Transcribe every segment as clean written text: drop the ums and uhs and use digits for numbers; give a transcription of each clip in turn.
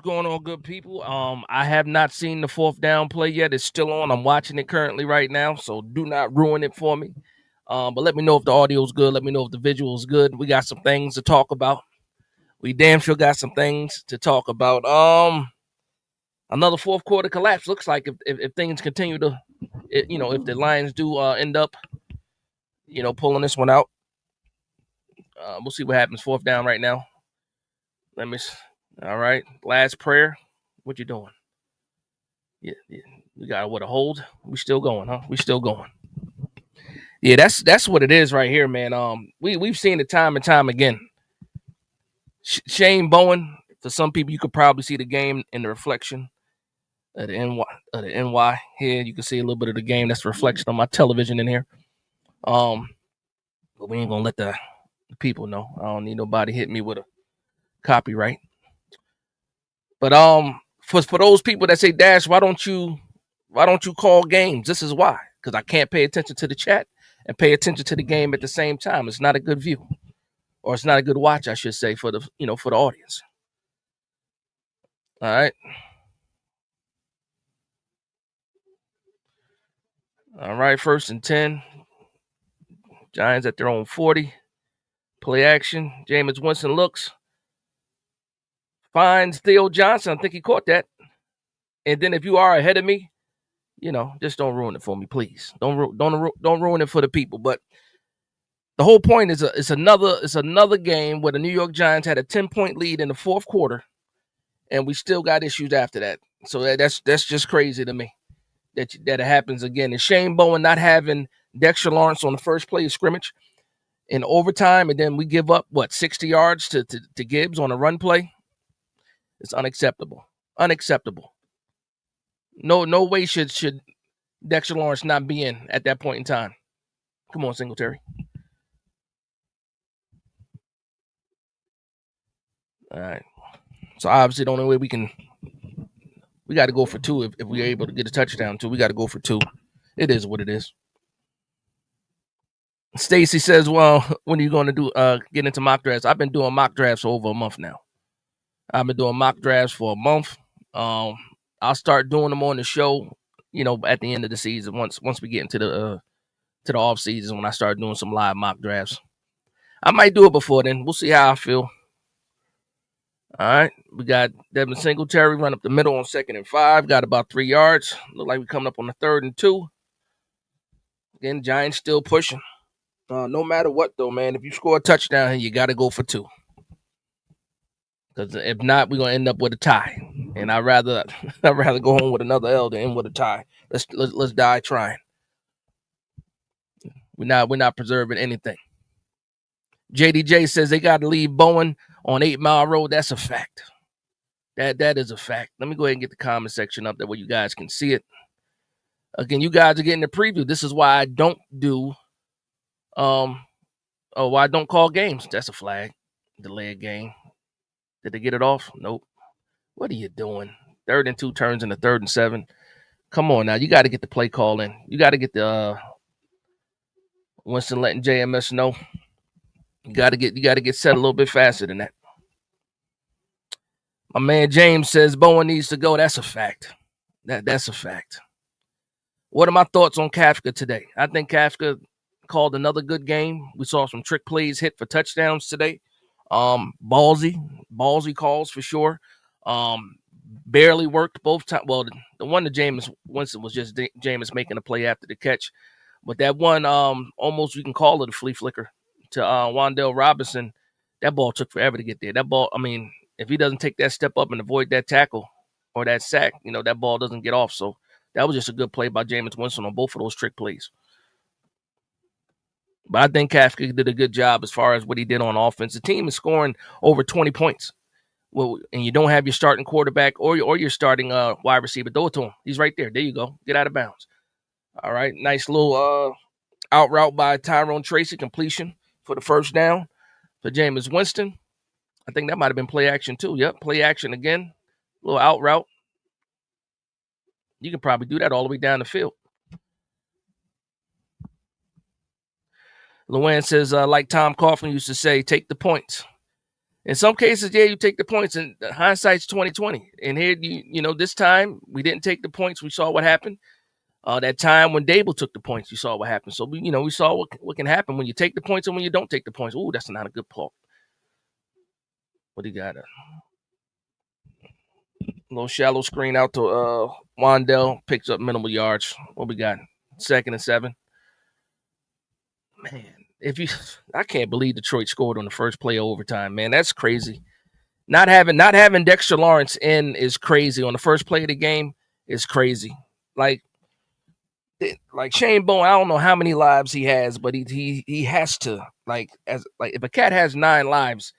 going on, good people? I have not seen the fourth down play yet. It's still on. I'm watching it currently right now, so do not ruin it for me. But let me know if the audio is good. Let me know if the visual is good. We got some things to talk about. We damn sure got some things to talk about. Another fourth quarter collapse. Looks like if things continue to, if the Lions do end up, pulling this one out, we'll see what happens. Fourth down right now. Let me. All right, last prayer. What you doing? Yeah, we got what a hold. We still going, huh? We still going. Yeah, that's what it is right here, man. We've seen it time and time again. Shane Bowen. For some people, you could probably see the game in the reflection of the NY here. You can see a little bit of the game. That's reflection on my television in here. But we ain't gonna let the people know. I don't need nobody hit me with a copyright. But for those people that say, Dash, why don't you call games? This is why. Because I can't pay attention to the chat and pay attention to the game at the same time. It's not a good view. Or it's not a good watch, I should say, for the audience. All right. All right, 1st and 10. Giants at their own 40. Play action. Jameis Winston looks. Finds Theo Johnson. I think he caught that. And then if you are ahead of me, just don't ruin it for me, please. Don't ruin it for the people. But the whole point is it's another game where the New York Giants had a 10-point lead in the fourth quarter, and we still got issues after that. So that's just crazy to me that it happens again. And Shane Bowen not having Dexter Lawrence on the first play of scrimmage in overtime, and then we give up 60 yards to Gibbs on a run play. It's unacceptable. Unacceptable. No way should Dexter Lawrence not be in at that point in time. Come on, Singletary. All right. So obviously the only way we got to go for 2 if we're able to get a touchdown too. We got to go for 2. It is what it is. Stacy says, well, when are you going to do get into mock drafts? I've been doing mock drafts for over a month now. I've been doing mock drafts for a month. I'll start doing them on the show, at the end of the season. Once we get into the off season, when I start doing some live mock drafts. I might do it before then. We'll see how I feel. All right. We got Devin Singletary run up the middle on 2nd and 5. Got about 3 yards. Look like we're coming up on the 3rd and 2. Again, Giants still pushing. No matter what, though, man, if you score a touchdown here, you got to go for 2. Because if not, we're gonna end up with a tie, and I'd rather go home with another L than end with a tie. Let's die trying. We're not preserving anything. JDJ says they got to leave Bowen on 8 Mile Road. That's a fact. That is a fact. Let me go ahead and get the comment section up there where you guys can see it. Again, you guys are getting the preview. This is why I don't do why I don't call games. That's a flag. Delay a game. Did they get it off? Nope. What are you doing? 3rd and 2 turns into 3rd and 7. Come on now. You got to get the play call in. You got to get the Winston letting JMS know. You got to get set a little bit faster than that. My man James says Bowen needs to go. That's a fact. That's a fact. What are my thoughts on Kafka today? I think Kafka called another good game. We saw some trick plays hit for touchdowns today. Ballsy calls for sure. Barely worked both times. Well, the one to Jameis Winston was just Jameis making a play after the catch. But that one, almost you can call it a flea flicker to Wan'Dale Robinson. That ball took forever to get there. That ball, if he doesn't take that step up and avoid that tackle or that sack, that ball doesn't get off. So that was just a good play by Jameis Winston on both of those trick plays. But I think Kafka did a good job as far as what he did on offense. The team is scoring over 20 points. Well, and you don't have your starting quarterback or your starting wide receiver. Throw it to him. He's right there. There you go. Get out of bounds. All right. Nice little out route by Tyrone Tracy. Completion for the 1st down for Jameis Winston. I think that might have been play action too. Yep, play action again. Little out route. You can probably do that all the way down the field. Luann says, like Tom Coughlin used to say, take the points. In some cases, yeah, you take the points, and hindsight's 2020. And here, this time we didn't take the points. We saw what happened. That time when Dable took the points, you saw what happened. So we saw what can happen when you take the points and when you don't take the points. Ooh, that's not a good call. What do you got? A little shallow screen out to Wandell, picks up minimal yards. What we got? 2nd and 7. Man, I can't believe Detroit scored on the first play of overtime. Man, that's crazy. Not having Dexter Lawrence in is crazy. On the first play of the game is crazy. Like Shane Bowen, I don't know how many lives he has, but he has to if a cat has 9 lives,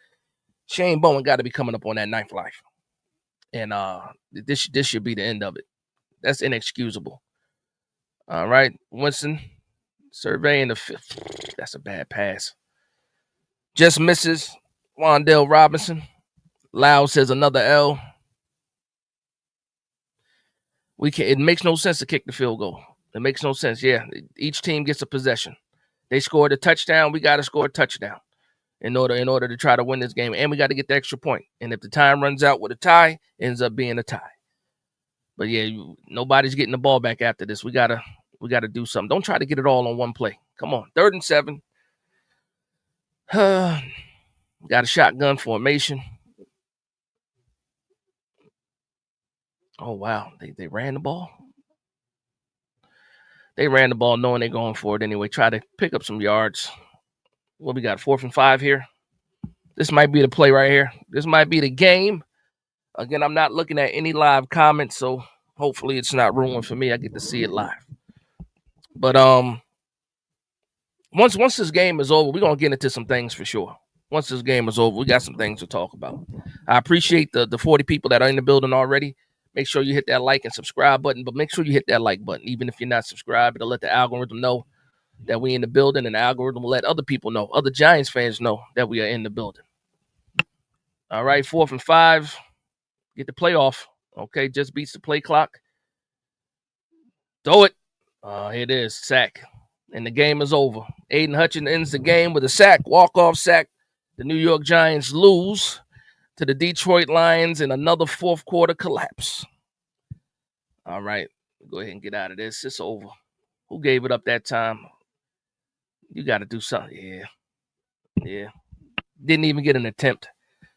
Shane Bowen got to be coming up on that 9th life, and this should be the end of it. That's inexcusable. All right, Winston surveying the 5th. That's a bad pass. Just misses. Wandell Robinson. Lau says another L. It makes no sense to kick the field goal. It makes no sense. Yeah, each team gets a possession. They scored a touchdown. We got to score a touchdown in order to try to win this game, and we got to get the extra point. And if the time runs out with a tie, it ends up being a tie. But yeah, nobody's getting the ball back after this. We gotta do something. Don't try to get it all on one play. Come on, 3rd and 7. Got a shotgun formation. Oh wow, they ran the ball. They ran the ball knowing they're going for it anyway. Try to pick up some yards. What we got? 4th and 5 here. This might be the play right here. This might be the game. Again, I'm not looking at any live comments, so hopefully it's not ruined for me. I get to see it live. But once this game is over, we're gonna get into some things for sure. Once this game is over, we got some things to talk about. I appreciate the 40 people that are in the building already. Make sure you hit that like and subscribe button, but make sure you hit that like button. Even if you're not subscribed, it'll let the algorithm know that we in the building, and the algorithm will let other people know, other Giants fans know that we are in the building. All right, 4th and 5. Get the playoff. Okay, just beats the play clock. Throw it. Here it is, sack. And the game is over. Aiden Hutchins ends the game with a sack, walk-off sack. The New York Giants lose to the Detroit Lions in another 4th quarter collapse. All right, go ahead and get out of this. It's over. Who gave it up that time? You got to do something. Yeah. Didn't even get an attempt.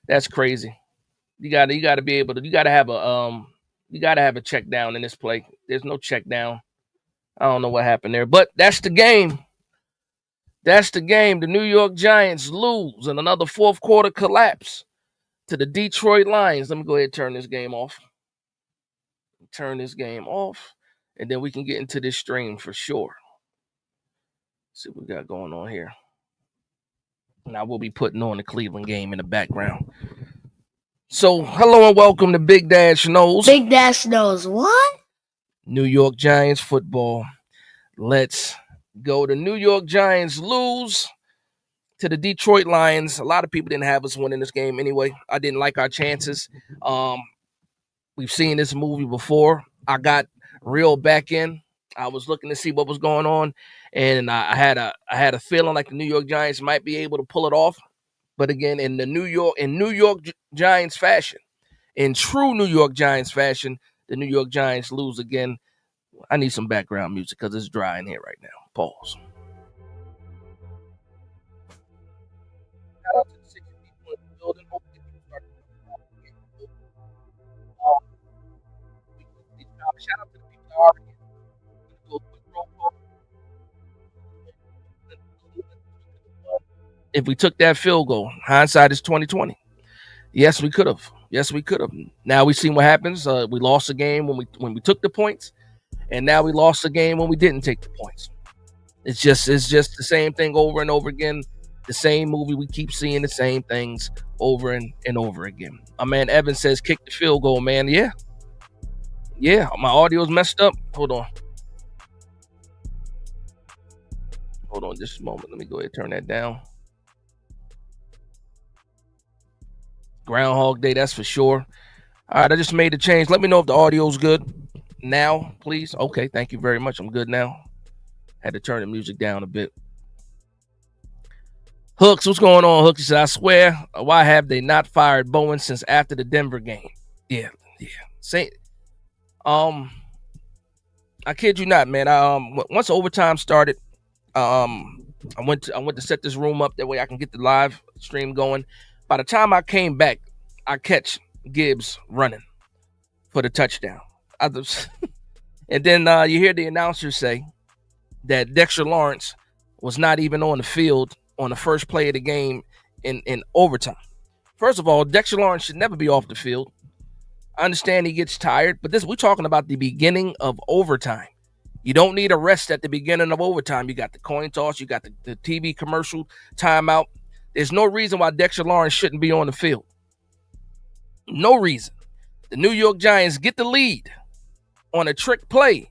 That's crazy. You got to be able to. You got to have a check down in this play. There's no check down. I don't know what happened there, but that's the game. That's the game. The New York Giants lose in another 4th quarter collapse to the Detroit Lions. Let me go ahead and turn this game off. And then we can get into this stream for sure. Let's see what we got going on here. Now we'll be putting on the Cleveland game in the background. So, hello and welcome to Big Dash Knows. Big Dash Knows what? New York Giants football. Let's go. The New York Giants lose to the Detroit Lions. A lot of people didn't have us winning this game anyway. I didn't like our chances. We've seen this movie before. I got reeled back in. I was looking to see what was going on, and I had a feeling like the New York Giants might be able to pull it off. But again, in New York Giants fashion, in true New York Giants fashion, the New York Giants lose again. I need some background music because it's dry in here right now. Pause. Shout out to the 60 people in the building. Hopefully people start shout out to the people that are already if we took that field goal, hindsight is 2020. Yes, we could have. Now we've seen what happens. We lost the game when we took the points, and now we lost the game when we didn't take the points. It's just the same thing over and over again. The same movie. We keep seeing the same things over and over again. My man Evan says, kick the field goal, man. Yeah. My audio's messed up. Hold on just a moment. Let me go ahead and turn that down. Groundhog Day, that's for sure. All right, I just made the change. Let me know if the audio's good now, please. Okay, thank you very much. I'm good now. Had to turn the music down a bit. Hooks, what's going on, Hooks? He said, I swear, why have they not fired Bowen since after the Denver game? Yeah. Say, um, I kid you not, man. Once overtime started, I went to set this room up that way I can get the live stream going. By the time I came back, I catch Gibbs running for the touchdown. And then you hear the announcer say that Dexter Lawrence was not even on the field on the first play of the game in overtime. First of all, Dexter Lawrence should never be off the field. I understand he gets tired, but we're talking about the beginning of overtime. You don't need a rest at the beginning of overtime. You got the coin toss, you got the TV commercial timeout. There's no reason why Dexter Lawrence shouldn't be on the field. No reason. The New York Giants get the lead on a trick play.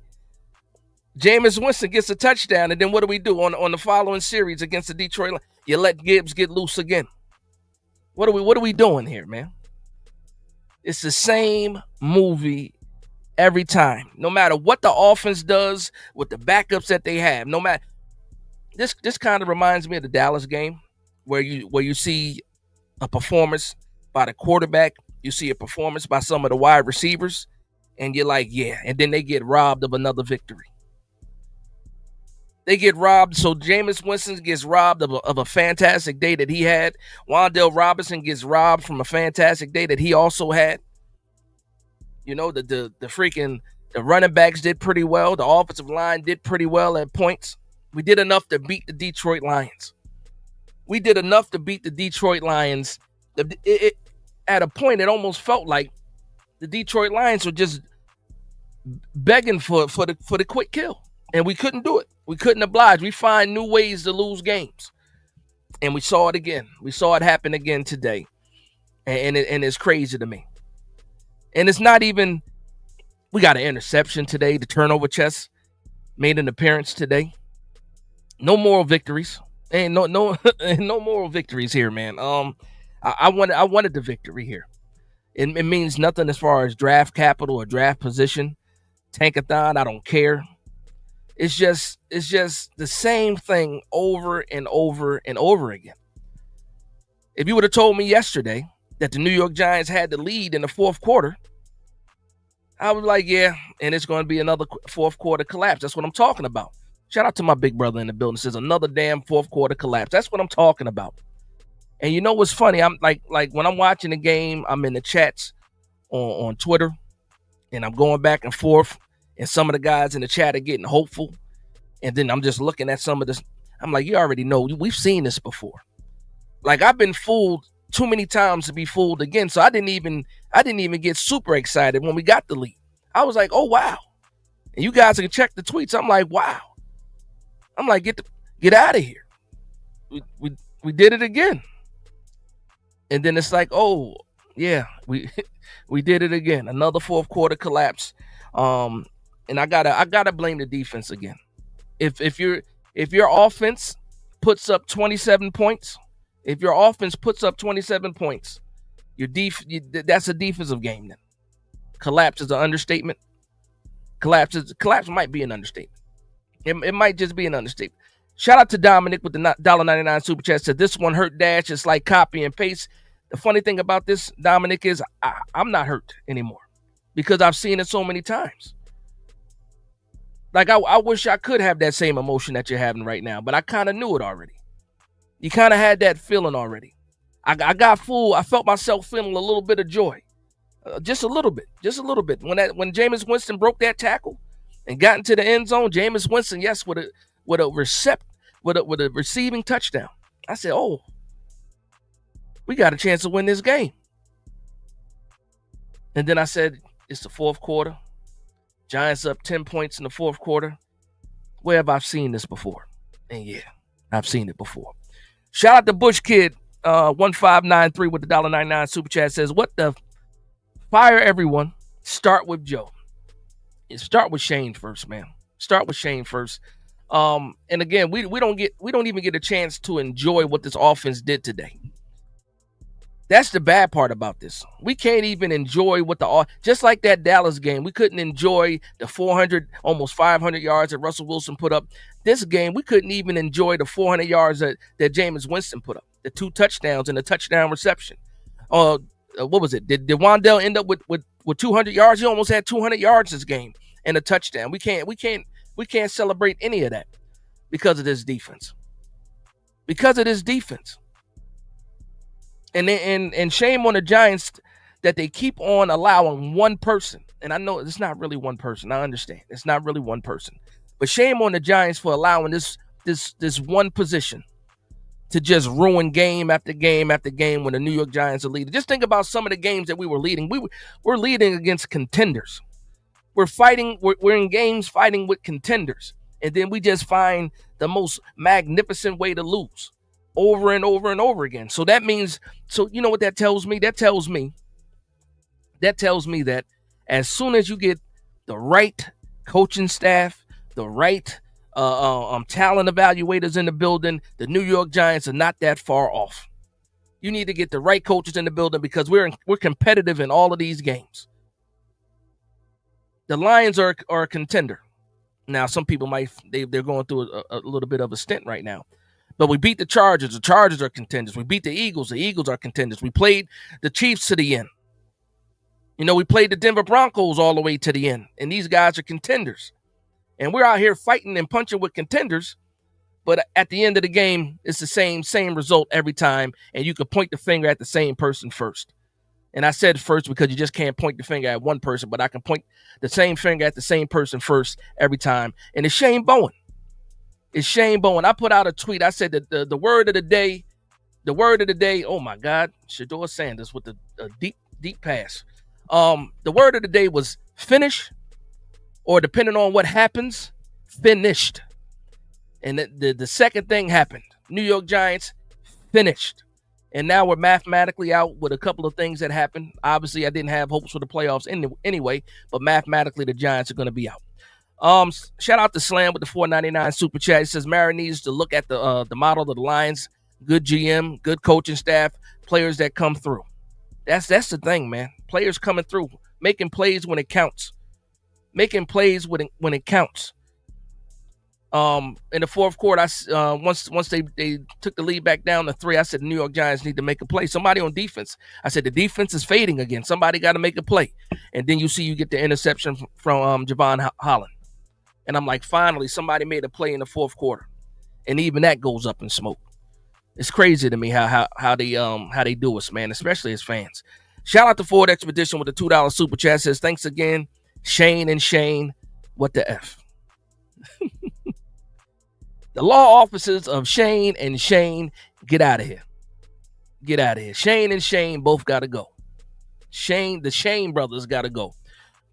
Jameis Winston gets a touchdown, and then what do we do on the following series against the Detroit Lions? You let Gibbs get loose again. What are we doing here, man? It's the same movie every time. No matter what the offense does with the backups that they have, no matter this kind of reminds me of the Dallas game where you see a performance by the quarterback, you see a performance by some of the wide receivers, and you're like, yeah, and then they get robbed of another victory. They get robbed. So Jameis Winston gets robbed of a fantastic day that he had. Wan'Dale Robinson gets robbed from a fantastic day that he also had. You know, the running backs did pretty well. The offensive line did pretty well at points. We did enough to beat the Detroit Lions. At a point, it almost felt like the Detroit Lions were just begging for the quick kill. And we couldn't do it. We couldn't oblige. We find new ways to lose games. And we saw it again. We saw it happen again today. And it's crazy to me. And it's not even, we got an interception today. The turnover chest made an appearance today. No moral victories. Ain't no moral victories here, man. I wanted the victory here. It means nothing as far as draft capital or draft position. Tankathon, I don't care. It's just the same thing over and over and over again. If you would have told me yesterday that the New York Giants had the lead in the fourth quarter, I was like, yeah, and it's going to be another fourth quarter collapse. That's what I'm talking about. Shout out to my big brother in the building. Says another damn fourth quarter collapse. That's what I'm talking about. And you know what's funny? I'm like when I'm watching the game, I'm in the chats on Twitter, and I'm going back and forth. And some of the guys in the chat are getting hopeful. And then I'm just looking at some of this. I'm like, you already know. We've seen this before. Like, I've been fooled too many times to be fooled again. So I didn't even get super excited when we got the lead. I was like, oh, wow. And you guys can check the tweets. I'm like, wow. I'm like, get out of here. We did it again. And then it's like, oh, yeah, we did it again. Another fourth quarter collapse. And I gotta blame the defense again. If your offense puts up 27 points, that's a defensive game then. Collapse is an understatement. Collapse might be an understatement. It might just be an understatement. Shout out to Dominic with the $1.99 super chat. Said this one hurt Dash. It's like copy and paste. The funny thing about this, Dominic, is I'm not hurt anymore because I've seen it so many times. Like, I wish I could have that same emotion that you're having right now, but I kind of knew it already. You kind of had that feeling already. I got fooled. I felt myself feeling a little bit of joy. Just a little bit. When Jameis Winston broke that tackle and got into the end zone, Jameis Winston, yes, with a receiving touchdown. I said, oh, we got a chance to win this game. And then I said, it's the fourth quarter. Giants up 10 points in the fourth quarter. Where have I seen this before? And yeah, I've seen it before. Shout out to Bush Kid 1593 with the $1.99 super chat. Says, what the fire everyone. Start with Joe. Start with Shane first, man. Start with Shane first. And again, we don't even get a chance to enjoy what this offense did today. That's the bad part about this. We can't even enjoy what just like that Dallas game. We couldn't enjoy the 400, almost 500 yards that Russell Wilson put up. This game, we couldn't even enjoy the 400 yards that Jameis Winston put up, the 2 touchdowns and the touchdown reception. What was it? Did Wandell end up with 200 yards? He almost had 200 yards this game and a touchdown. We can't celebrate any of that because of this defense. Because of this defense. And shame on the Giants that they keep on allowing one person. And I know it's not really one person. I understand. It's not really one person. But shame on the Giants for allowing this one position to just ruin game after game after game when the New York Giants are leading. Just think about some of the games that we were leading. We're leading against contenders. We're in games fighting with contenders. And then we just find the most magnificent way to lose over and over and over again. So that means, you know what that tells me? That tells me that as soon as you get the right coaching staff, the right talent evaluators in the building, the New York Giants are not that far off. You need to get the right coaches in the building because we're competitive in all of these games. The Lions are a contender. Now, some people they're going through a little bit of a stint right now. But we beat the Chargers. The Chargers are contenders. We beat the Eagles. The Eagles are contenders. We played the Chiefs to the end. We played the Denver Broncos all the way to the end. And these guys are contenders. And we're out here fighting and punching with contenders. But at the end of the game, it's the same result every time. And you can point the finger at the same person first. And I said first because you just can't point the finger at one person. But I can point the same finger at the same person first every time. And it's Shane Bowen. It's Shane Bowen. I put out a tweet. I said that the word of the day, oh my God, Shedeur Sanders with a deep pass. The word of the day was finish, or depending on what happens, finished. And the second thing happened. New York Giants finished. And now we're mathematically out with a couple of things that happened. Obviously, I didn't have hopes for the playoffs anyway, but mathematically the Giants are going to be out. Shout out to Slam with the $4.99 super chat. He says Mara needs to look at the model of the Lions. Good GM, good coaching staff, players that come through. That's the thing, man. Players coming through, making plays when it counts. Making plays when it counts. In the fourth quarter, once they took the lead back down to 3, I said the New York Giants need to make a play. Somebody on defense. I said the defense is fading again. Somebody got to make a play. And then you get the interception from Javon Holland. And I'm like, finally, somebody made a play in the fourth quarter. And even that goes up in smoke. It's crazy to me how they do us, man, especially as fans. Shout out to Ford Expedition with the $2 super chat. Says, thanks again, Shane and Shane. What the F? The law offices of Shane and Shane, get out of here. Get out of here. Shane and Shane both got to go. The Shane brothers got to go.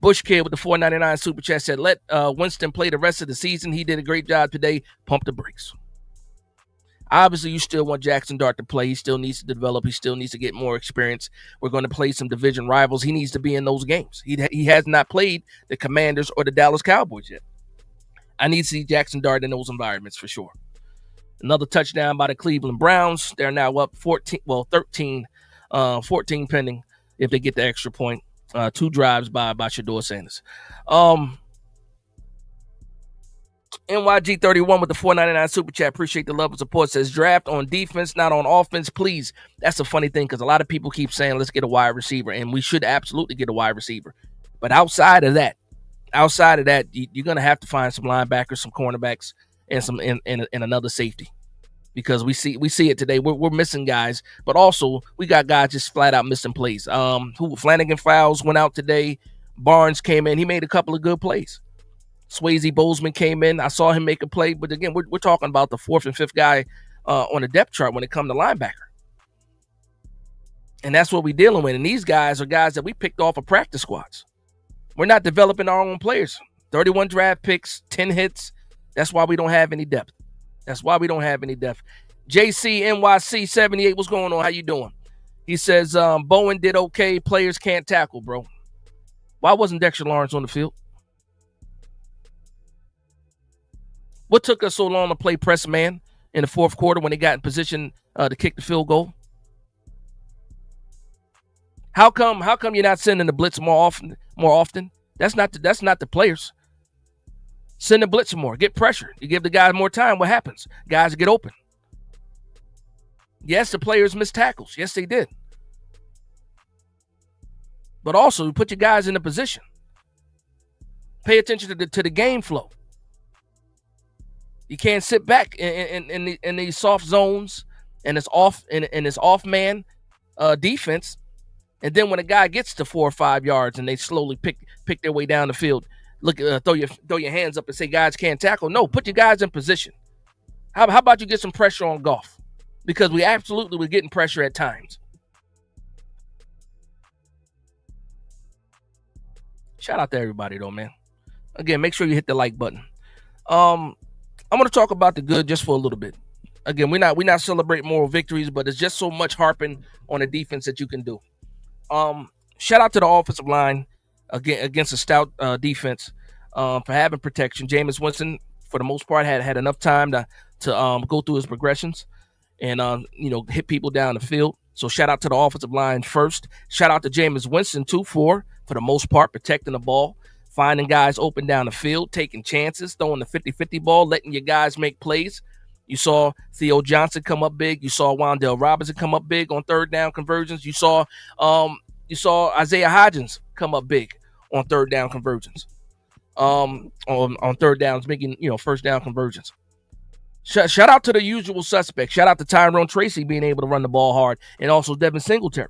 Bush Kid with the $4.99 super chat said, let Winston play the rest of the season. He did a great job today. Pump the brakes. Obviously, you still want Jackson Dart to play. He still needs to develop. He still needs to get more experience. We're going to play some division rivals. He needs to be in those games. He has not played the Commanders or the Dallas Cowboys yet. I need to see Jackson Dart in those environments for sure. Another touchdown by the Cleveland Browns. They're now up 13 pending if they get the extra point. 2 drives by Shedeur Sanders. NYG31 with the $4.99 super chat. Appreciate the love and support. Says draft on defense, not on offense, please. That's a funny thing because a lot of people keep saying let's get a wide receiver, and we should absolutely get a wide receiver. But outside of that, you're gonna have to find some linebackers, some cornerbacks, and some and another safety because we see it today. We're missing guys, but also we got guys just flat out missing plays. Flanagan Fowles went out today. Barnes came in. He made a couple of good plays. Swayze Bozeman came in. I saw him make a play, but again, we're talking about the 4th and 5th guy on the depth chart when it comes to linebacker. And that's what we're dealing with. And these guys are guys that we picked off of practice squads. We're not developing our own players. 31 draft picks, 10 hits. That's why we don't have any depth. JCNYC78, what's going on? How you doing? He says, Bowen did okay. Players can't tackle, bro. Why wasn't Dexter Lawrence on the field? What took us so long to play press man in the fourth quarter when they got in position to kick the field goal? How come you're not sending the blitz more often? More often? That's not the players. Send the blitz more. Get pressure. You give the guys more time. What happens? Guys get open. Yes, the players missed tackles. Yes, they did. But also put your guys in a position. Pay attention to the game flow. You can't sit back in these soft zones and it's off man defense. And then when a guy gets to 4 or 5 yards and they slowly pick their way down the field, look, throw your hands up and say guys can't tackle. No, put your guys in position. How about you get some pressure on Goff? Because we absolutely were getting pressure at times. Shout out to everybody though, man. Again, make sure you hit the like button. I'm gonna talk about the good just for a little bit. Again, we're not celebrating moral victories, but it's just so much harping on the defense that you can do. Shout out to the offensive line against a stout defense for having protection. Jameis Winston, for the most part, had enough time to go through his progressions and hit people down the field. So shout out to the offensive line first. Shout out to Jameis Winston too for the most part protecting the ball, finding guys open down the field, taking chances, throwing the 50-50 ball, letting your guys make plays. You saw Theo Johnson come up big. You saw Wan'Dale Robinson come up big on third down conversions. You saw Isaiah Hodgins come up big on third down conversions. On third downs, making first down conversions. Shout out to the usual suspects. Shout out to Tyrone Tracy being able to run the ball hard, and also Devin Singletary.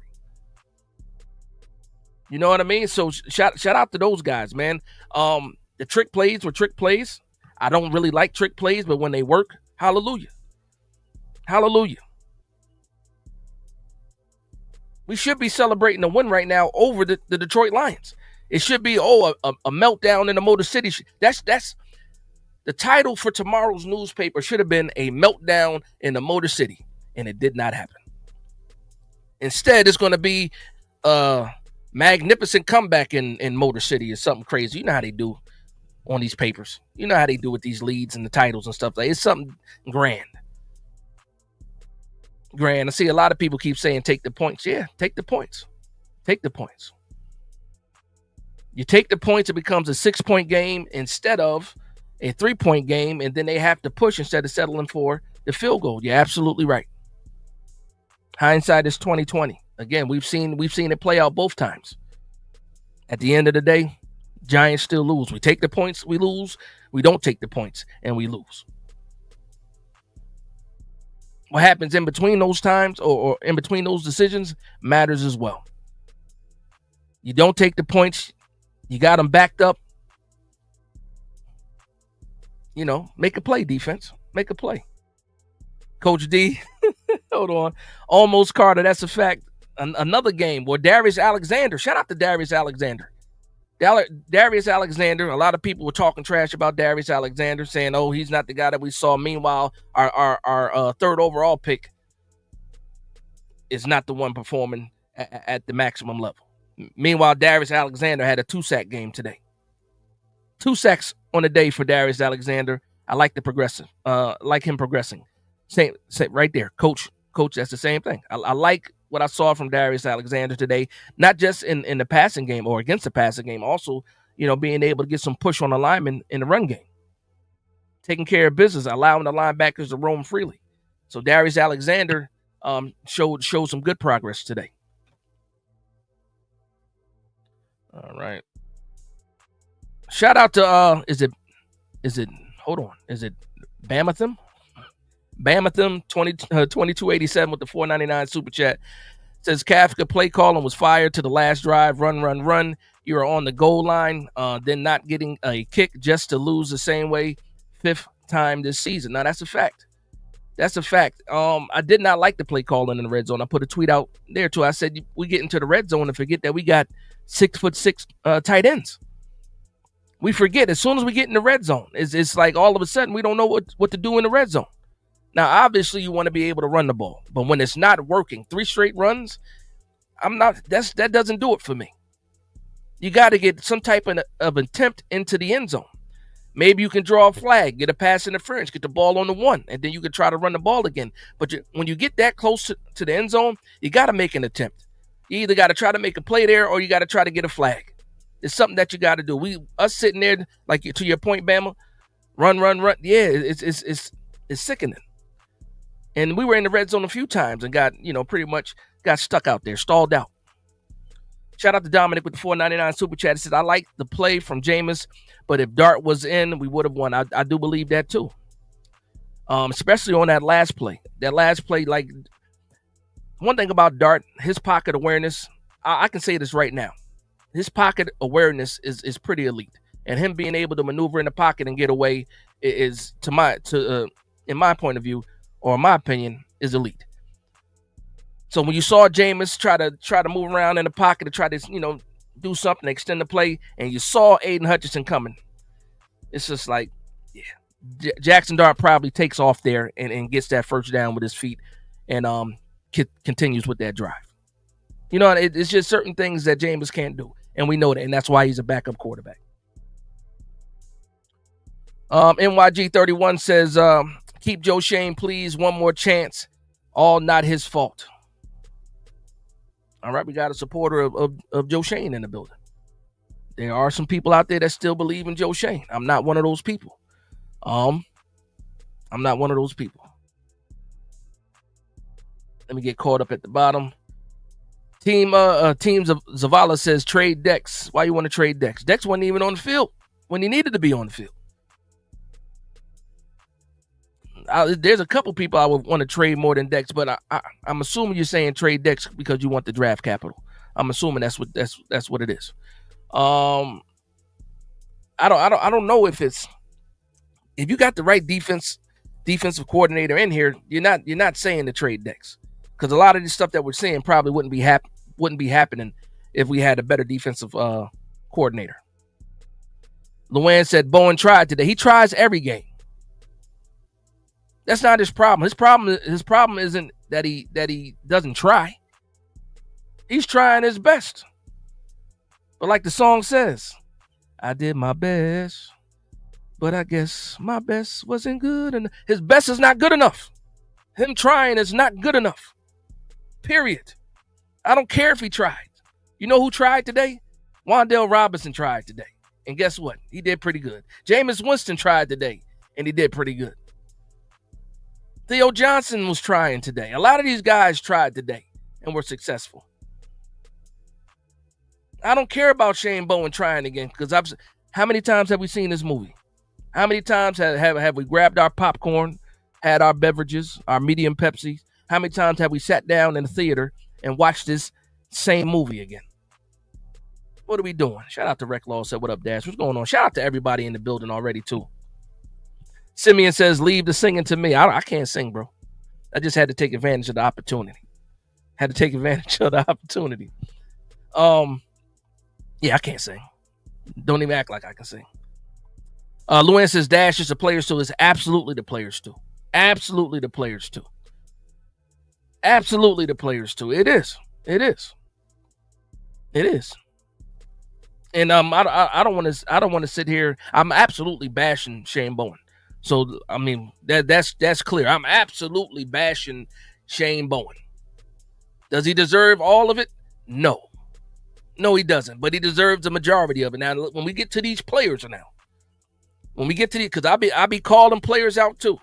You know what I mean? So shout out to those guys, man. The trick plays were trick plays. I don't really like trick plays, but when they work, hallelujah. Hallelujah. We should be celebrating the win right now over the Detroit Lions. It should be a meltdown in the Motor City. That's the title for tomorrow's newspaper should have been a meltdown in the Motor City, and it did not happen. Instead, it's going to be magnificent comeback in Motor City or something crazy. You know how they do on these papers. You know how they do with these leads and the titles and stuff. It's something grand. I see a lot of people keep saying take the points. Yeah, take the points. Take the points. You take the points, it becomes a 6-point game instead of a 3-point game, and then they have to push instead of settling for the field goal. You're absolutely right. Hindsight is 20/20. Again, we've seen it play out both times. At the end of the day, Giants still lose. We take the points, we lose. We don't take the points, and we lose. What happens in between those times or in between those decisions matters as well. You don't take the points, you got them backed up. Make a play, defense. Make a play. Coach D, hold on. Almost Carter, that's a fact. Another game where Darius Alexander, shout out to Darius Alexander. Darius Alexander, a lot of people were talking trash about Darius Alexander, saying, oh, he's not the guy that we saw. Meanwhile, our third overall pick is not the one performing at the maximum level. Meanwhile, Darius Alexander had a 2-sack game today. 2 sacks on the day for Darius Alexander. I like the progressive. Like him progressing. Same right there, coach. That's the same thing. I like what I saw from Darius Alexander today, not just in the passing game or against the passing game, also, being able to get some push on the linemen in the run game. Taking care of business, allowing the linebackers to roam freely. So Darius Alexander showed some good progress today. All right. Shout out to is it hold on. Is it Bamatham? Bamatham 2287 with the $4.99 super chat. Says Kafka play calling was fired to the last drive. Run. You are on the goal line, then not getting a kick just to lose the same way 5th time this season. Now that's a fact. I did not like the play calling in the red zone. I put a tweet out there too. I said we get into the red zone and forget that we got 6'6" tight ends. We forget as soon as we get in the red zone, it's like all of a sudden we don't know what to do in the red zone. Now, obviously, you want to be able to run the ball, but when it's not working, 3 straight runs, that doesn't do it for me. You got to get some type of attempt into the end zone. Maybe you can draw a flag, get a pass interference, get the ball on the 1, and then you can try to run the ball again. But when you get that close to the end zone, you got to make an attempt. You either got to try to make a play there or you got to try to get a flag. It's something that you got to do. Us sitting there, like to your point, Bama, run. Yeah, it's sickening. And we were in the red zone a few times and got, pretty much got stuck out there, stalled out. Shout out to Dominic with the $4.99 super chat. He said, I like the play from Jameis, but if Dart was in, we would have won. I do believe that too. Especially on that last play. That last play, like, one thing about Dart, his pocket awareness, I can say this right now. His pocket awareness is pretty elite. And him being able to maneuver in the pocket and get away is, in my point of view, or in my opinion, is elite. So when you saw Jameis try to move around in the pocket to try to, do something, extend the play, and you saw Aiden Hutchinson coming, it's just like, yeah. Jackson Dart probably takes off there and gets that first down with his feet and continues with that drive. It's just certain things that Jameis can't do, and we know that, and that's why he's a backup quarterback. NYG31 says, keep Joe Shane, please. One more chance. All not his fault. All right, we got a supporter of Joe Shane in the building. There are some people out there that still believe in Joe Shane. I'm not one of those people. I'm not one of those people. Let me get caught up at the bottom. Teams of Zavala says trade Dex. Why you want to trade Dex? Dex wasn't even on the field when he needed to be on the field. There's a couple people I would want to trade more than Dex, but I'm assuming you're saying trade Dex because you want the draft capital. I'm assuming that's what it is. I don't know if you got the right defensive coordinator in here, you're not saying to trade Dex, because a lot of the stuff that we're seeing probably wouldn't be happening if we had a better defensive coordinator. Luann said Bowen tried today. He tries every game. That's not his problem. His problem isn't that he doesn't try. He's trying his best. But like the song says, I did my best, but I guess my best wasn't good enough. His best is not good enough. Him trying is not good enough. Period. I don't care if he tried. You know who tried today? Wan'Dale Robinson tried today. And guess what? He did pretty good. Jameis Winston tried today, and he did pretty good. Theo Johnson was trying today. A lot of these guys tried today and were successful. I don't care about Shane Bowen trying again, because how many times have we seen this movie? How many times have we grabbed our popcorn, had our beverages, our medium Pepsi? How many times have we sat down in the theater and watched this same movie again? What are we doing? Shout out to Rec Law said, what up, Dash? What's going on? Shout out to everybody in the building already, too. Simeon says, leave the singing to me. I can't sing, bro. I just had to take advantage of the opportunity. Yeah, I can't sing. Don't even act like I can sing. Luann says, Dash is the players too. It's absolutely the players too. Absolutely the players too. Absolutely the players too. It is. And I don't want to sit here. I'm absolutely bashing Shane Bowen. So I mean that's clear. I'm absolutely bashing Shane Bowen. Does he deserve all of it? No, he doesn't. But he deserves the majority of it. Now, when we get to these players now, because I be calling players out too.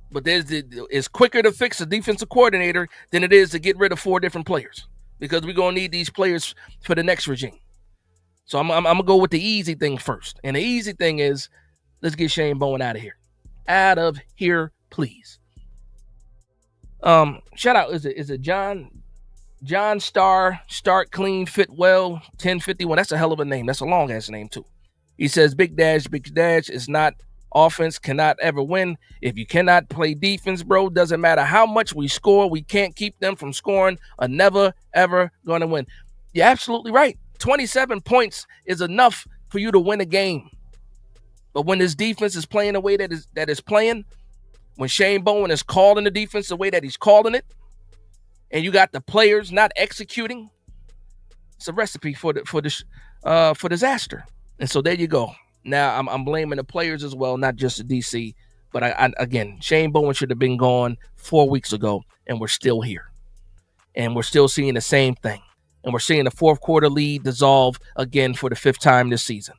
But it's quicker to fix a defensive coordinator than it is to get rid of 4 different players, because we're gonna need these players for the next regime. So I'm gonna go with the easy thing first, and the easy thing is, let's get Shane Bowen out of here. Out of here, please. Shout out, is it John Start Clean Fit Well 1051. That's a hell of a name. That's a long ass name too. He says Big Dash is not offense, cannot ever win. If you cannot play defense, bro, doesn't matter how much we score, we can't keep them from scoring. Are never ever gonna win. You're absolutely right. 27 points is enough for you to win a game. But when this defense is playing the way that is playing, when Shane Bowen is calling the defense the way that he's calling it, and you got the players not executing, it's a recipe for disaster. And so there you go. Now I'm blaming the players as well, not just the DC. But again, Shane Bowen should have been gone 4 weeks ago, and we're still here. and we're still seeing the same thing. And we're seeing the fourth quarter lead dissolve again for the fifth time this season.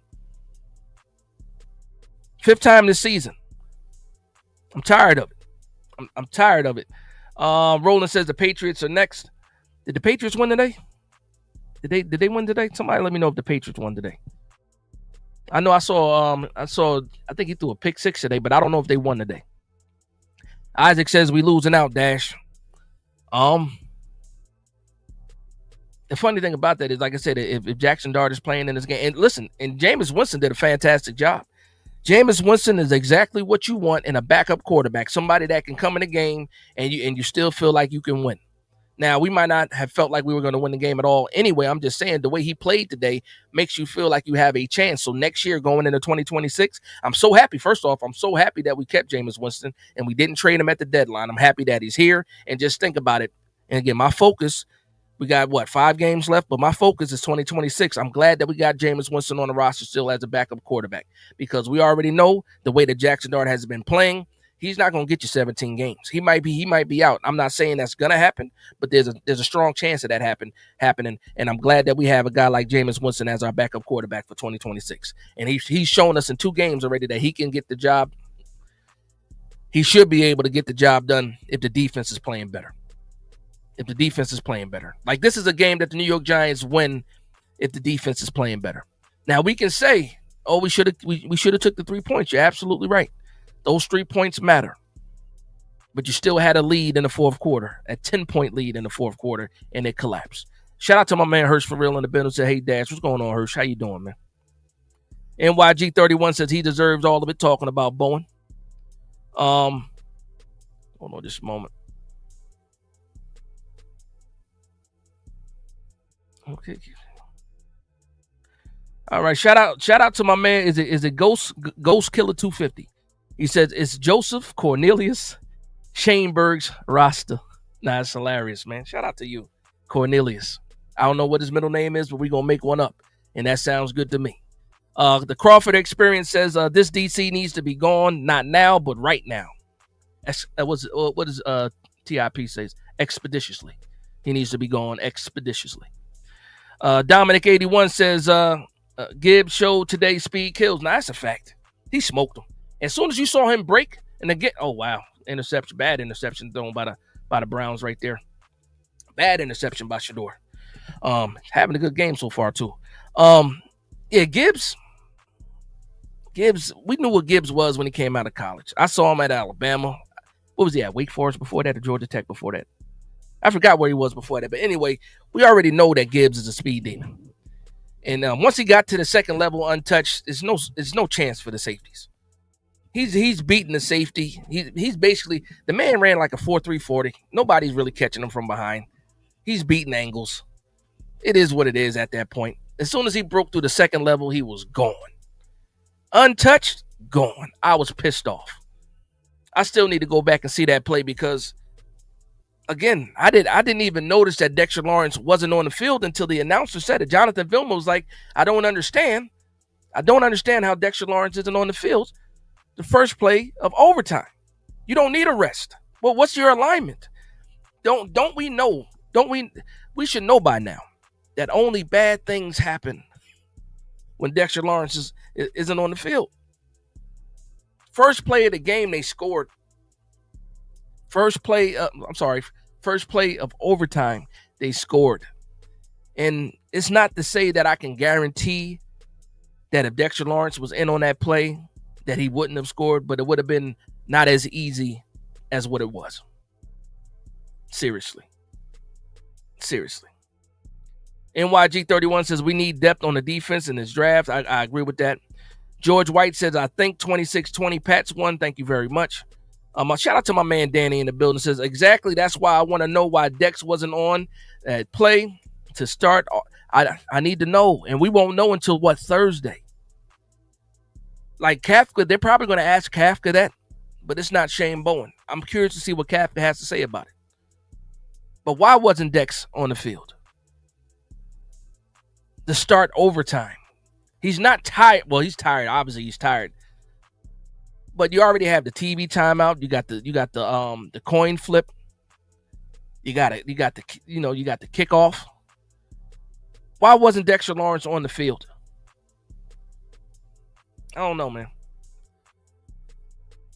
Fifth time this season. I'm tired of it. I'm tired of it. Roland says the Patriots are next. Did the Patriots win today? Did they win today? Somebody let me know if the Patriots won today. I know I saw I think he threw a pick six today, but I don't know if they won today. Isaac says we losing out, Dash. The funny thing about that is, like I said, if Jackson Dart is playing in this game, and listen, and Jameis Winston did a fantastic job. Jameis Winston is exactly what you want in a backup quarterback, somebody that can come in the game and you still feel like you can win. Now, we might not have felt like we were going to win the game at all anyway. I'm just saying the way he played today makes you feel like you have a chance. So next year, going into 2026, I'm so happy. First off, I'm so happy that we kept Jameis Winston and we didn't trade him at the deadline. I'm happy that he's here. And just think about it. And again, my focus, we got 5 games left, but my focus is 2026. I'm glad that we got Jameis Winston on the roster still as a backup quarterback, because we already know the way that Jackson Dart has been playing, he's not going to get you 17 games. He might be out. I'm not saying that's going to happen, but there's a strong chance of that happening. And I'm glad that we have a guy like Jameis Winston as our backup quarterback for 2026. And he's shown us in 2 games already that he can get the job. He should be able to get the job done if the defense is playing better. Like, this is a game that the New York Giants win if the defense is playing better. Now, we can say, oh, we should have took the 3 points. You're absolutely right. Those 3 points matter. But you still had a lead in the fourth quarter, a 10-point lead in the fourth quarter, and it collapsed. Shout out to my man Hirsch for real in the building. Said, hey, Dash, what's going on, Hirsch? How you doing, man? NYG31 says he deserves all of it, talking about Bowen. Hold on just a moment. Okay. All right. Shout out to my man. Is it Ghost Killer 250? He says it's Joseph Cornelius Shaneberg's roster. Nah, it's hilarious, man. Shout out to you, Cornelius. I don't know what his middle name is, but we're gonna make one up, and that sounds good to me. The Crawford Experience says this DC needs to be gone, not now, but right now. What does TIP says? Expeditiously. He needs to be gone expeditiously. Dominic81 says Gibbs showed today speed kills. Now, that's a fact. He smoked him. As soon as you saw him break and again, oh wow, interception, bad interception thrown by the Browns right there. Bad interception by Shador. Having a good game so far too. Yeah, Gibbs. We knew what Gibbs was when he came out of college. I saw him at Alabama. What was he at? Wake Forest before that, or Georgia Tech before that? I forgot where he was before that. But anyway, we already know that Gibbs is a speed demon. And once he got to the second level untouched, there's no chance for the safeties. He's beating the safety. He's basically, the man ran like a 4.3 40. Nobody's really catching him from behind. He's beating angles. It is what it is at that point. As soon as he broke through the second level, he was gone. Untouched, gone. I was pissed off. I still need to go back and see that play because, again, I didn't even notice that Dexter Lawrence wasn't on the field until the announcer said it. Jonathan Vilma was like, I don't understand how Dexter Lawrence isn't on the field the first play of overtime. You don't need a rest. Well, what's your alignment? Don't we know? We should know by now that only bad things happen when Dexter Lawrence isn't on the field. First play of the game, they scored. First play of overtime, they scored. And it's not to say that I can guarantee that if Dexter Lawrence was in on that play, that he wouldn't have scored, but it would have been not as easy as what it was. Seriously. NYG31 says we need depth on the defense in this draft. I agree with that. George White says, I think 26-20 Pats won. Thank you very much. Shout out to my man Danny in the building. Says, exactly, that's why I want to know why Dex wasn't on at play to start. I need to know, and we won't know until, Thursday? Like Kafka, they're probably going to ask Kafka that, but it's not Shane Bowen. I'm curious to see what Kafka has to say about it. But why wasn't Dex on the field to start overtime? He's not tired. Well, he's tired. Obviously, he's tired. But you already have the TV timeout. You got the coin flip. You got the kickoff. Why wasn't Dexter Lawrence on the field? I don't know, man.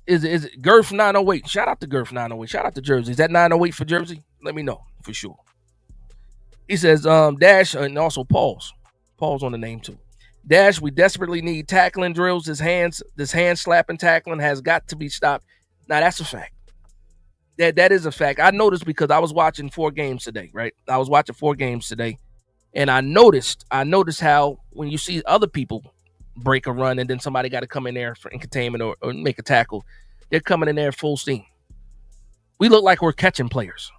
Is it Girth 908? Shout out to Girth 908. Shout out to Jersey. Is that 908 for Jersey? Let me know for sure. He says, Dash, and also Paul's. Paul's on the name too. Dash, we desperately need tackling drills. This hand slapping tackling has got to be stopped. Now that's a fact. That is a fact. I noticed because I was watching 4 games today, right? I was watching 4 games today, and I noticed how when you see other people break a run and then somebody got to come in there for containment or make a tackle, they're coming in there full steam. We look like we're catching players.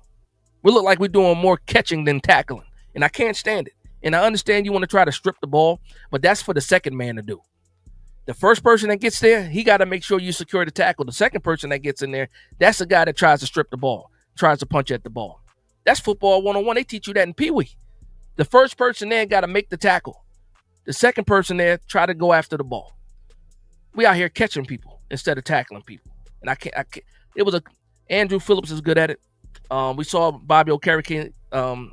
We look like we're doing more catching than tackling, and I can't stand it. And I understand you want to try to strip the ball, but that's for the second man to do. The first person that gets there, he got to make sure you secure the tackle. The second person that gets in there, that's the guy that tries to strip the ball, tries to punch at the ball. That's football 101. They teach you that in Pee Wee. The first person there got to make the tackle. The second person there try to go after the ball. We out here catching people instead of tackling people. And I can't. It was Andrew Phillips is good at it. We saw Bobby Okereke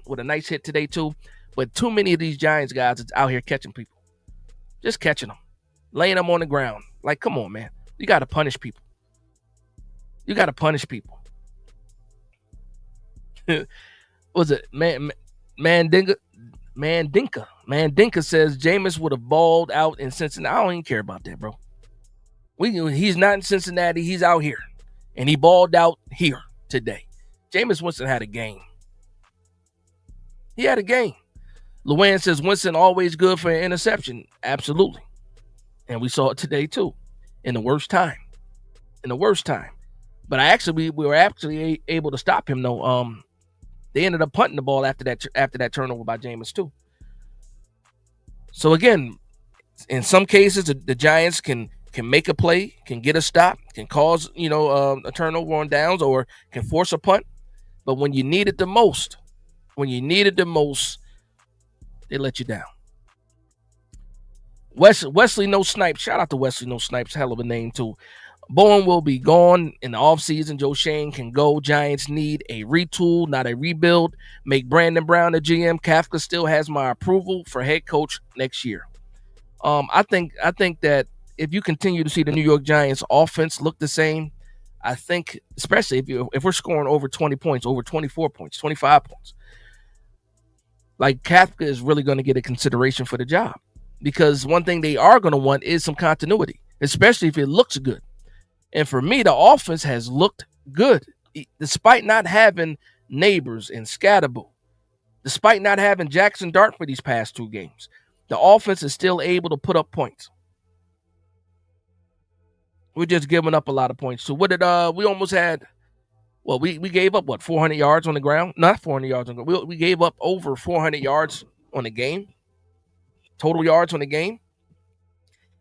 with a nice hit today too. But too many of these Giants guys is out here catching people. Just catching them. Laying them on the ground. Like, come on, man. You got to punish people. You got to punish people. Was it Mandinka says Jameis would have balled out in Cincinnati. I don't even care about that, bro. He's not in Cincinnati. He's out here. And he balled out here today. Jameis Winston had a game. He had a game. Luann says Winston always good for an interception. Absolutely. And we saw it today too. In the worst time. But we were actually able to stop him though. They ended up punting the ball after that turnover by Jameis too. So again, in some cases the Giants can make a play, can get a stop, can cause a turnover on downs, or can force a punt. But when you need it the most, they let you down. Wesley No Snipes. Shout out to Wesley No Snipes. Hell of a name too. Bowen will be gone in the offseason. Joe Shane can go. Giants need a retool, not a rebuild. Make Brandon Brown the GM. Kafka still has my approval for head coach next year. I think that if you continue to see the New York Giants offense look the same, I think, especially if we're scoring over 20 points, over 24 points, 25 points, like Kafka is really going to get a consideration for the job. Because one thing they are going to want is some continuity, especially if it looks good. And for me, the offense has looked good, despite not having Neighbors and Scatterbo, despite not having Jackson Dart for these past 2 games. The offense is still able to put up points. We're just giving up a lot of points. So what did we almost had? Well, we gave up 400 yards on the ground? Not 400 yards on the ground. We gave up over 400 yards on the game. Total yards on the game.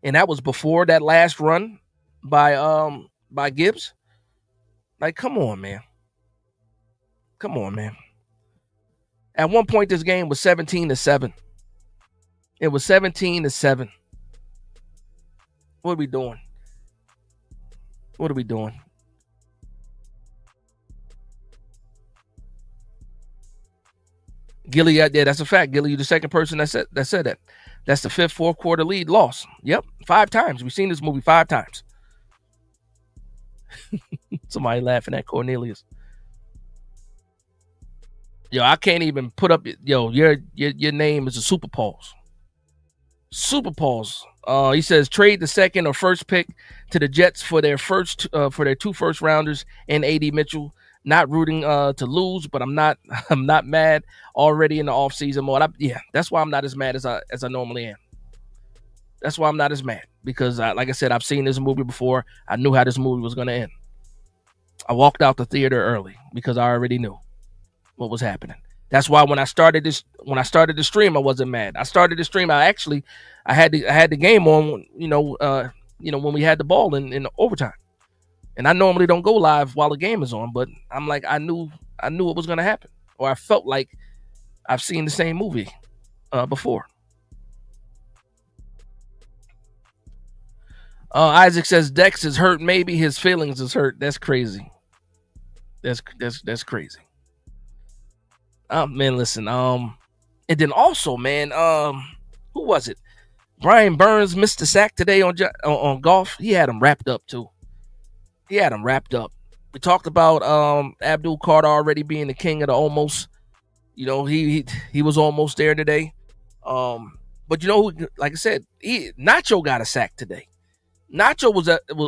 And that was before that last run by Gibbs. Like, come on, man. At one point, this game was 17-7. It was 17-7. What are we doing? Gilly, yeah, that's a fact. Gilly, you're the second person that said that. That's the 5th fourth quarter lead loss. Yep, 5 times. We've seen this movie 5 times. Somebody laughing at Cornelius. Yo, I can't even put up. Yo, your name is a Super Pause. Super Pause. He says trade the second or first pick to the Jets for their 2 first rounders and AD Mitchell. Not rooting to lose, but I'm not mad already in the offseason mode. That's why I'm not as mad as I normally am. That's why I'm not as mad, because like I said, I've seen this movie before. I knew how this movie was going to end. I walked out the theater early because I already knew what was happening. That's why when I started the stream, I wasn't mad. I started the stream. I had the game on, when we had the ball in overtime. And I normally don't go live while the game is on, but I'm like, I knew it was going to happen, or I felt like I've seen the same movie before. Isaac says Dex is hurt. Maybe his feelings is hurt. That's crazy. That's crazy. Man, listen. And then also, man, who was it? Brian Burns missed the sack today on golf. He had him wrapped up too. He had him wrapped up. We talked about Abdul Carter already being the king of the almost. You know, he was almost there today. But you know, like I said, Nacho got a sack today. Nacho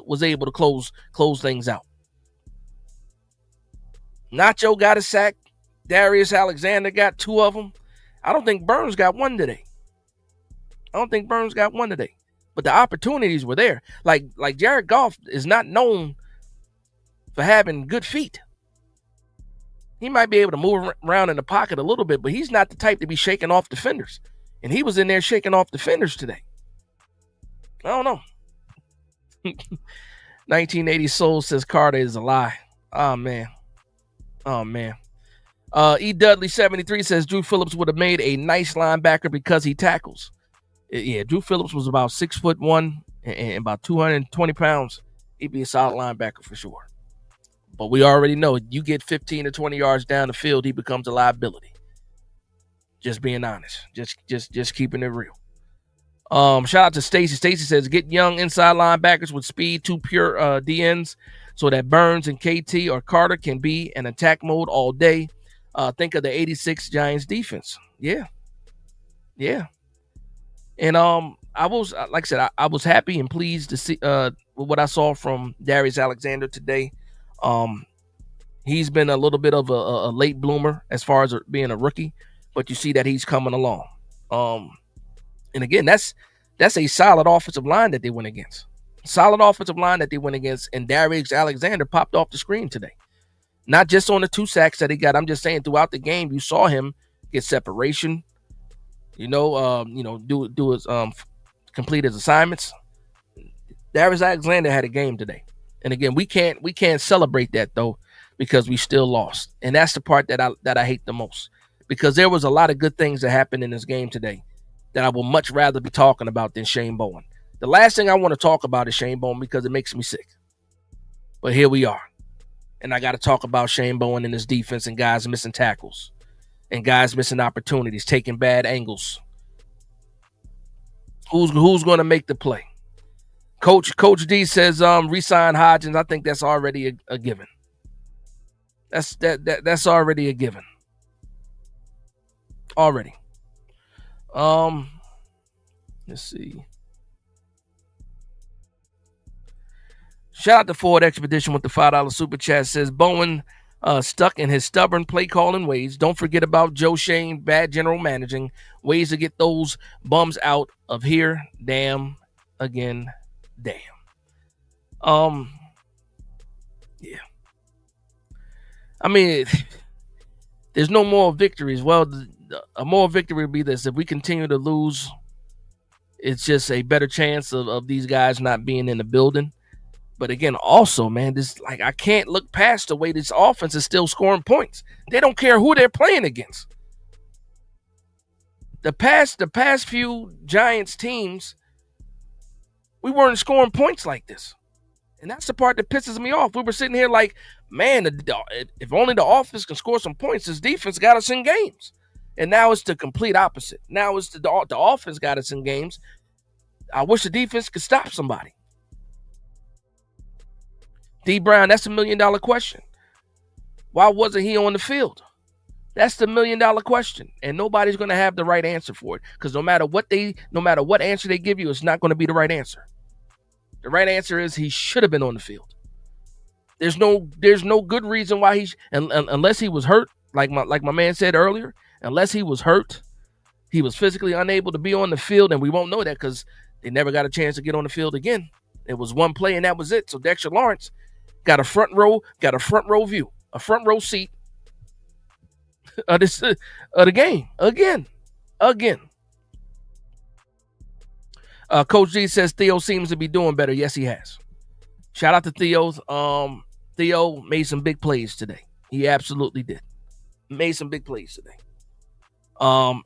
was able to close things out. Nacho got a sack. Darius Alexander got two of them. I don't think Burns got one today. But the opportunities were there. Like Jared Goff is not known for having good feet. He might be able to move around in the pocket a little bit, but he's not the type to be shaking off defenders. And he was in there shaking off defenders today. I don't know. 1980 Soul says Carter is a lie. Oh, man. E. Dudley 73 says Drew Phillips would have made a nice linebacker because he tackles. Yeah, Drew Phillips was about 6'1" and about 220 pounds. He'd be a solid linebacker for sure. But we already know you get 15 to 20 yards down the field, he becomes a liability. Just being honest. Just keeping it real. Shout out to Stacy. Stacy says get young inside linebackers with speed, two pure DNs, so that Burns and KT or Carter can be in attack mode all day. Think of the 86 Giants defense. Yeah. And I was, like I said, I was happy and pleased to see what I saw from Darius Alexander today. He's been a little bit of a late bloomer as far as being a rookie, but you see that he's coming along. And again, that's a solid offensive line that they went against. And Darius Alexander popped off the screen today. Not just on the 2 sacks that he got. I'm just saying throughout the game, you saw him get separation. Do his complete his assignments. Darius Alexander had a game today, and again, we can't celebrate that though because we still lost, and that's the part that I hate the most because there was a lot of good things that happened in this game today that I will much rather be talking about than Shane Bowen. The last thing I want to talk about is Shane Bowen because it makes me sick. But here we are, and I got to talk about Shane Bowen and his defense and guys missing tackles. And guys missing opportunities, taking bad angles. Who's going to make the play? Coach D says re-sign Hodgins. I think that's already a given. That's already a given. Already. Let's see. Shout out to Ford Expedition with the $5 super chat. Says Bowen stuck in his stubborn play calling ways. Don't forget about Joe Shane, bad general managing, ways to get those bums out of here. Damn. Again. Damn. Yeah. I mean, there's no more victories. Well, a more victory would be this. If we continue to lose, it's just a better chance of these guys not being in the building. But again, also, man, I can't look past the way this offense is still scoring points. They don't care who they're playing against. The past few Giants teams, we weren't scoring points like this. And that's the part that pisses me off. We were sitting here like, man, if only the offense can score some points, this defense got us in games. And now it's the complete opposite. Now it's the offense got us in games. I wish the defense could stop somebody. D. Brown, that's $1 million question. Why wasn't he on the field? That's the $1 million question. And nobody's going to have the right answer for it. Because no matter what answer they give you, it's not going to be the right answer. The right answer is he should have been on the field. There's no good reason why unless he was hurt, like my man said earlier, unless he was hurt, he was physically unable to be on the field, and we won't know that because they never got a chance to get on the field again. It was one play and that was it. So Dexter Lawrence got a front row view, a front row seat of the game again. Coach G says Theo seems to be doing better. Yes, he has. Shout out to Theo. Theo made some big plays today. He absolutely did. Made some big plays today.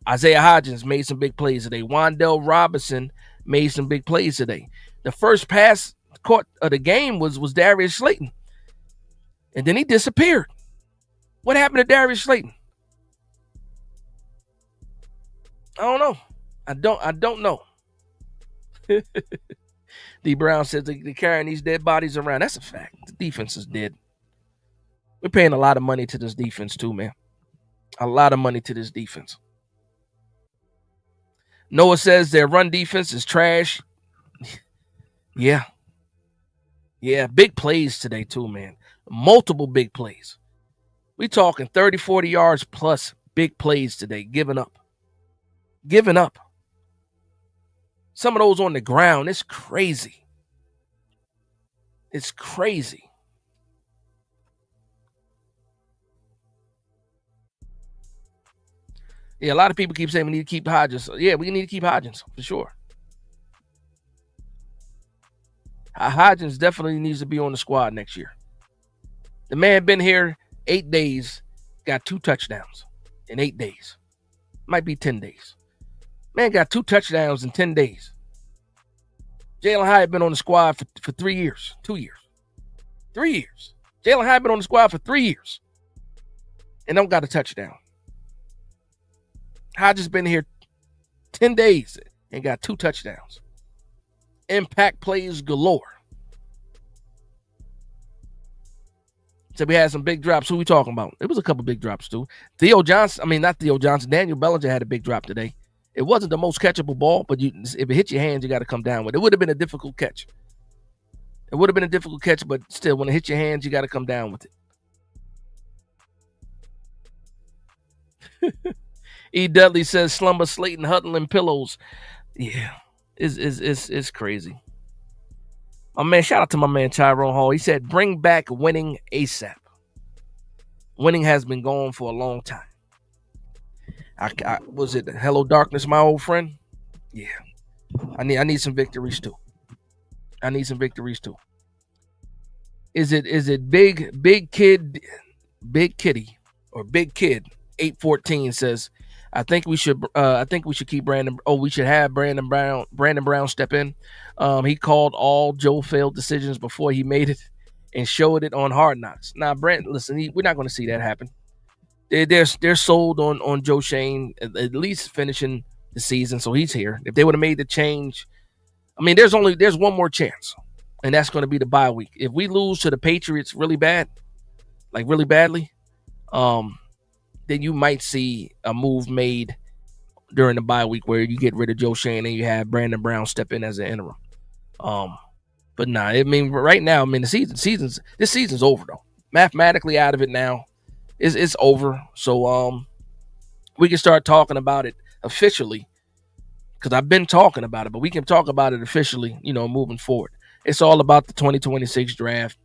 Isaiah Hodgins made some big plays today. Wan'Dale Robinson made some big plays today. The first pass caught of the game was Darius Slayton. And then he disappeared. What happened to Darius Slayton? I don't know. I don't know. D Brown says they're carrying these dead bodies around. That's a fact. The defense is dead. We're paying a lot of money to this defense too, man. A lot of money to this defense. Noah says their run defense is trash. Yeah. Yeah. Big plays today, too, man. Multiple big plays. We talking 30, 40 yards plus big plays today. Giving up. Giving up. Some of those on the ground. It's crazy. It's crazy. Yeah, a lot of people keep saying we need to keep Hodgins. Yeah, we need to keep Hodgins for sure. Hodgins definitely needs to be on the squad next year. The man been here 8 days, got 2 touchdowns in 8 days. Might be 10 days. Man got 2 touchdowns in 10 days. Jalen Hyatt been on the squad for 3 years, 2 years, 3 years. Jalen Hyatt been on the squad for 3 years and don't got a touchdown. Hodgins been here 10 days and got 2 touchdowns. Impact plays galore. So we had some big drops. Who we talking about? It was a couple big drops too. Not Theo Johnson. Daniel Bellinger had a big drop today. It wasn't the most catchable ball, but if it hit your hands, you got to come down with it. It would have been a difficult catch. It would have been a difficult catch, but still, when it hit your hands, you got to come down with it. E. Dudley says slumber, Slayton, huddling pillows. Yeah, it's crazy. My man, shout out to my man Tyrone Hall. He said, bring back winning ASAP. Winning has been gone for a long time. Was it Hello Darkness, my old friend? Yeah. I need some victories too. Is it big kitty or big kid 814 says, I think we should keep Brandon. Oh, we should have Brandon Brown step in. He called all Joe failed decisions before he made it and showed it on Hard Knocks. Now, Brandon, listen, we're not going to see that happen. They're sold on Joe Shane at least finishing the season, so he's here. If they would have made the change, there's one more chance, and that's going to be the bye week. If we lose to the Patriots really bad, like really badly, then you might see a move made during the bye week where you get rid of Joe Shane and you have Brandon Brown step in as an interim. But nah, right now, this season's over though. Mathematically out of it now. It's over. So we can start talking about it officially. Because I've been talking about it, but we can talk about it officially, moving forward. It's all about the 2026 draft.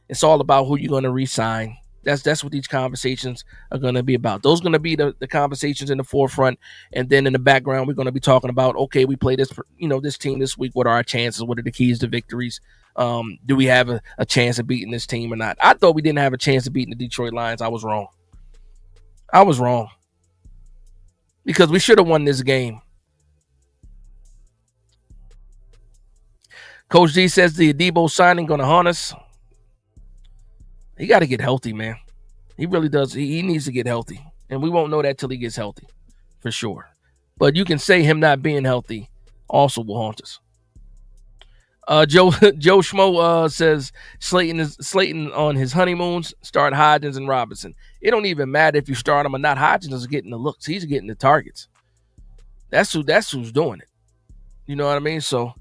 It's all about who you're going to re-sign. That's what these conversations are going to be about. Those are going to be the conversations in the forefront, and then in the background, we're going to be talking about, okay, we play this, this team this week. What are our chances? What are the keys to victories? Do we have a chance of beating this team or not? I thought we didn't have a chance of beating the Detroit Lions. I was wrong because we should have won this game. Coach D says the Adebo signing going to haunt us. He got to get healthy, man. He really does. He needs to get healthy. And we won't know that till he gets healthy, for sure. But you can say him not being healthy also will haunt us. Joe Schmo says Slayton on his honeymoons. Start Hodgins and Robinson. It don't even matter if you start him or not. Hodgins is getting the looks. He's getting the targets. That's who's doing it. You know what I mean? So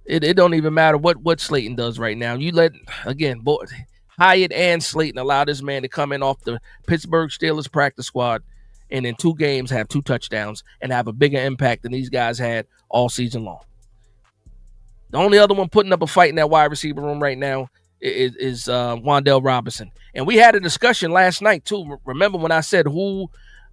it don't even matter what Slayton does right now. You let, again, both Hyatt and Slayton allow this man to come in off the Pittsburgh Steelers practice squad and in 2 games have 2 touchdowns and have a bigger impact than these guys had all season long. The only other one putting up a fight in that wide receiver room right now is Wan'Dale Robinson. And we had a discussion last night, too. Remember when I said who,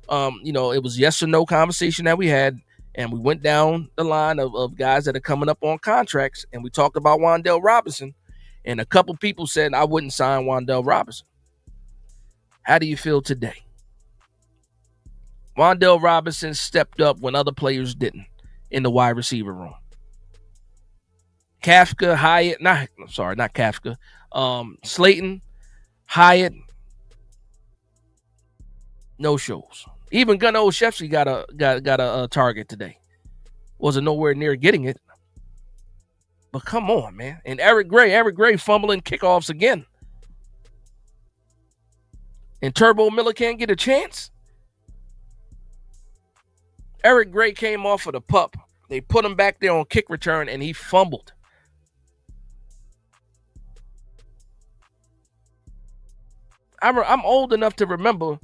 it was yes or no conversation that we had, and we went down the line of guys that are coming up on contracts, and we talked about Wan'Dale Robinson. And a couple people said I wouldn't sign Wan'Dale Robinson. How do you feel today? Wan'Dale Robinson stepped up when other players didn't in the wide receiver room. Slayton, Hyatt, no shows. Even Gunnar Olszewski got a target today. Wasn't nowhere near getting it. But come on, man. And Eric Gray fumbling kickoffs again. And Turbo Miller can't get a chance. Eric Gray came off of the pup. They put him back there on kick return, and he fumbled. I'm old enough to remember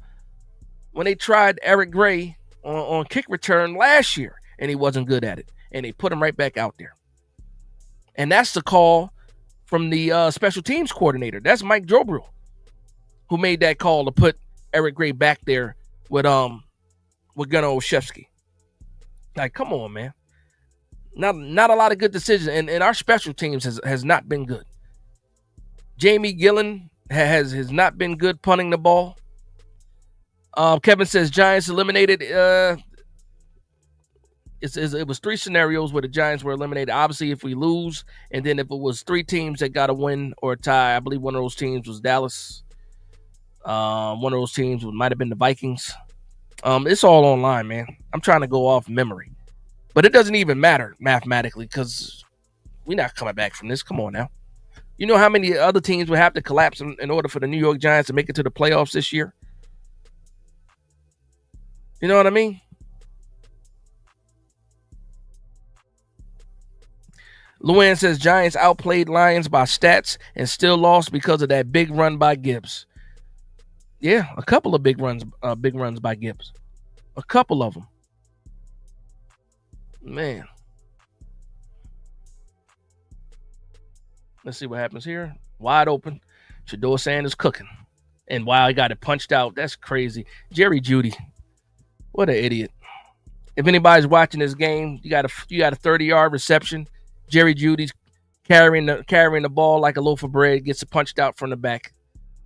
when they tried Eric Gray on kick return last year, and he wasn't good at it. And they put him right back out there. And that's the call from the special teams coordinator. That's Mike Jobril, who made that call to put Eric Gray back there with Gunnar Olszewski. Like, come on, man. Not a lot of good decisions, and our special teams has not been good. Jamie Gillen has not been good punting the ball. Kevin says Giants eliminated. It was 3 scenarios where the Giants were eliminated. Obviously, if we lose, and then if it was 3 teams that got a win or a tie, I believe one of those teams was Dallas. One of those teams might have been the Vikings. It's all online, man. I'm trying to go off memory, but it doesn't even matter mathematically because we're not coming back from this. Come on now. You know how many other teams would have to collapse in order for the New York Giants to make it to the playoffs this year? You know what I mean? Luann says Giants outplayed Lions by stats and still lost because of that big run by Gibbs. Yeah, a couple of big runs by Gibbs. A couple of them. Man. Let's see what happens here. Wide open. Shedeur Sanders cooking. And wow, he got it punched out. That's crazy. Jerry Jeudy. What an idiot. If anybody's watching this game, you got a 30-yard reception. Jerry Jeudy's carrying the ball like a loaf of bread, gets it punched out from the back.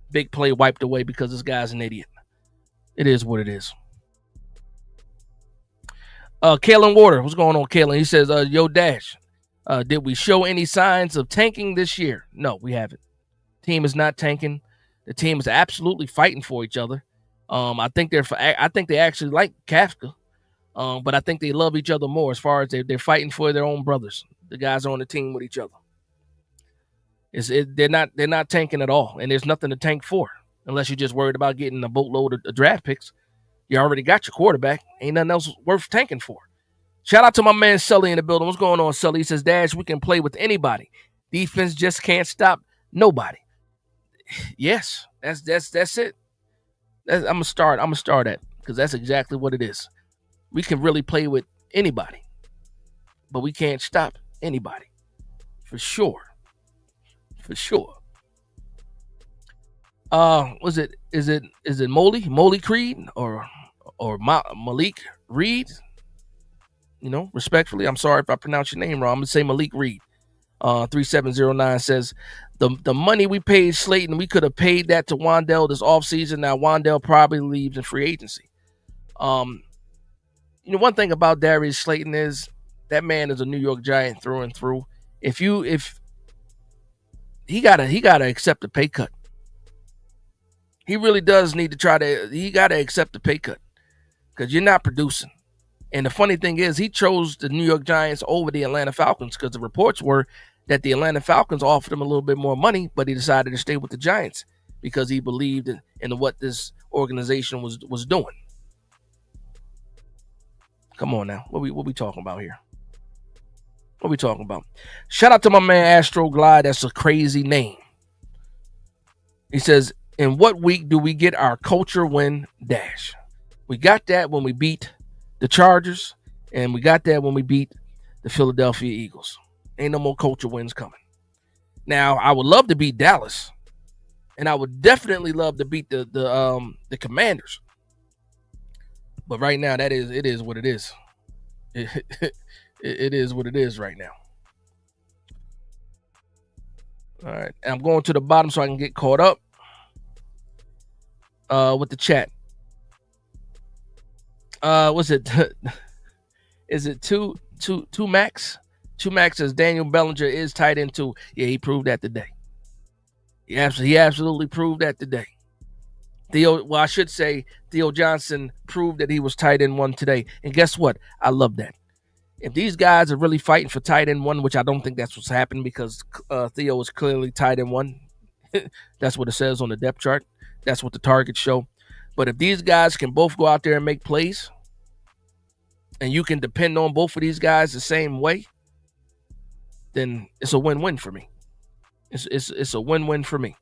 Big play wiped away because this guy's an idiot. It is what it is. Kalen Water, what's going on, Kalen? He says, yo, Dash, did we show any signs of tanking this year? No, we haven't. Team is not tanking. The team is absolutely fighting for each other. I think they actually like Kafka, but I think they love each other more as far as they're fighting for their own brothers. The guys are on the team with each other. They're not tanking at all, and there's nothing to tank for unless you're just worried about getting a boatload of draft picks. You already got your quarterback. Ain't nothing else worth tanking for. Shout out to my man Sully in the building. What's going on, Sully? He says, Dash, we can play with anybody. Defense just can't stop nobody. Yes, that's it. I'm gonna start at because that's exactly what it is. We can really play with anybody, but we can't stop anybody. For sure. Is it Molly Creed or Malik Reed? You know, respectfully, I'm sorry if I pronounce your name wrong. I'm gonna say Malik Reed. 3709 says the money we paid Slayton, we could have paid that to Wandell this offseason. Now Wandell probably leaves in free agency. You know, one thing about Darius Slayton is that man is a New York Giant through and through. If he gotta accept a pay cut. He really does need to he gotta accept the pay cut because you're not producing. And the funny thing is, he chose the New York Giants over the Atlanta Falcons because the reports were that the Atlanta Falcons offered him a little bit more money, but he decided to stay with the Giants because he believed in what this organization was doing. Come on now, what we talking about here? What we talking about? Shout out to my man Astro Glide. That's a crazy name. He says, in what week do we get our culture win dash? We got that when we beat the Chargers, and we got that when we beat the Philadelphia Eagles. Ain't no more culture wins coming. Now, I would love to beat Dallas, and I would definitely love to beat the Commanders. But right now, it is what it is. It is what it is right now. All right, and I'm going to the bottom so I can get caught up with the chat. Was it? Is it two max? 2 Max says Daniel Bellinger is tight end too. Yeah, he proved that today. He absolutely proved that today. I should say Theo Johnson proved that he was tight end one today. And guess what? I love that. If these guys are really fighting for tight end one, which I don't think that's what's happened because Theo is clearly tight end one. That's what it says on the depth chart. That's what the targets show. But if these guys can both go out there and make plays, and you can depend on both of these guys the same way, then it's a win-win for me. It's a win-win for me.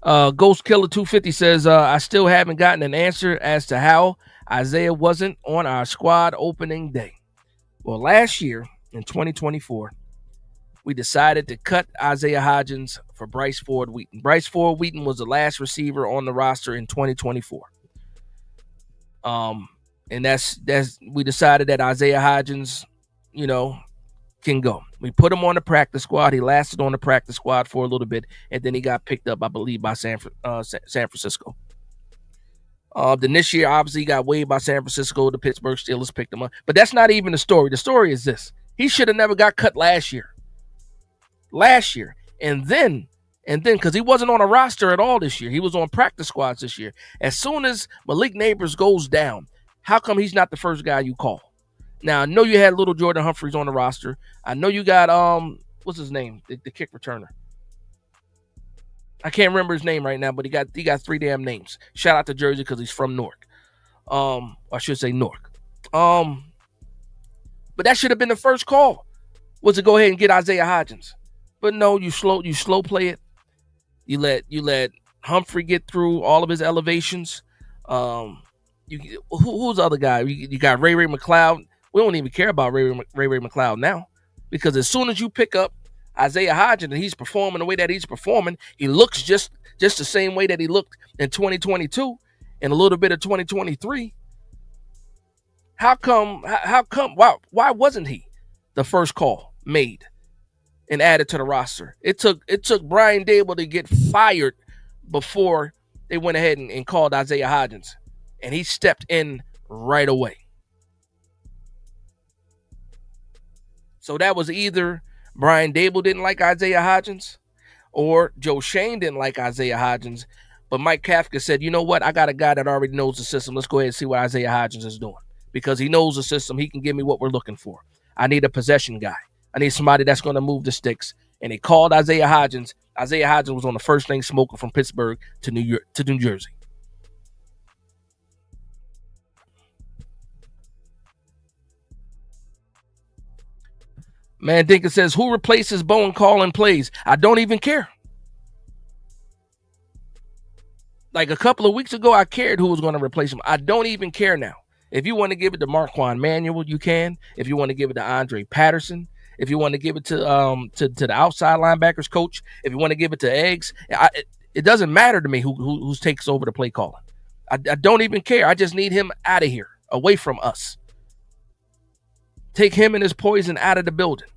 Ghost Killer 250 says, I still haven't gotten an answer as to how Isaiah wasn't on our squad opening day. Well, last year in 2024, we decided to cut Isaiah Hodgins for Bryce Ford Wheaton. Bryce Ford Wheaton was the last receiver on the roster in 2024. And that's we decided that Isaiah Hodgins, can go. We put him on the practice squad. He lasted on the practice squad for a little bit, and then he got picked up, I believe, by San Francisco. Then this year, obviously, he got waived by San Francisco. The Pittsburgh Steelers picked him up. But that's not even the story. The story is this. He should have never got cut last year. And then, because he wasn't on a roster at all this year. He was on practice squads this year. As soon as Malik Neighbors goes down, how come he's not the first guy you call? Now, I know you had little Jordan Humphreys on the roster. I know you got, what's his name? The kick returner. I can't remember his name right now, but he got 3 damn names. Shout out to Jersey because he's from Newark. I should say Newark. But that should have been the first call, was to go ahead and get Isaiah Hodgins. But no, you slow play it. You let Humphrey get through all of his elevations. Who's the other guy? You got Ray McLeod. We don't even care about Ray McLeod now, because as soon as you pick up Isaiah Hodgins and he's performing the way that he's performing, he looks just the same way that he looked in 2022 and a little bit of 2023. How come? Why wasn't he the first call made and added to the roster? It took Brian Dable to get fired before they went ahead and called Isaiah Hodgins, and he stepped in right away. So that was either Brian Dable didn't like Isaiah Hodgins or Joe Shane didn't like Isaiah Hodgins. But Mike Kafka said, you know what? I got a guy that already knows the system. Let's go ahead and see what Isaiah Hodgins is doing. Because he knows the system. He can give me what we're looking for. I need a possession guy. I need somebody that's going to move the sticks. And they called Isaiah Hodgins. Isaiah Hodgins was on the first thing smoking from Pittsburgh to New Jersey. Man, Dinkin says, who replaces Bowen calling plays? I don't even care. Like a couple of weeks ago, I cared who was going to replace him. I don't even care now. If you want to give it to Marquand Manuel, you can. If you want to give it to Andre Patterson, if you want to give it to the outside linebackers coach, if you want to give it to Eggs, it doesn't matter to me who takes over the play calling. I don't even care. I just need him out of here, away from us. Take him and his poison out of the building.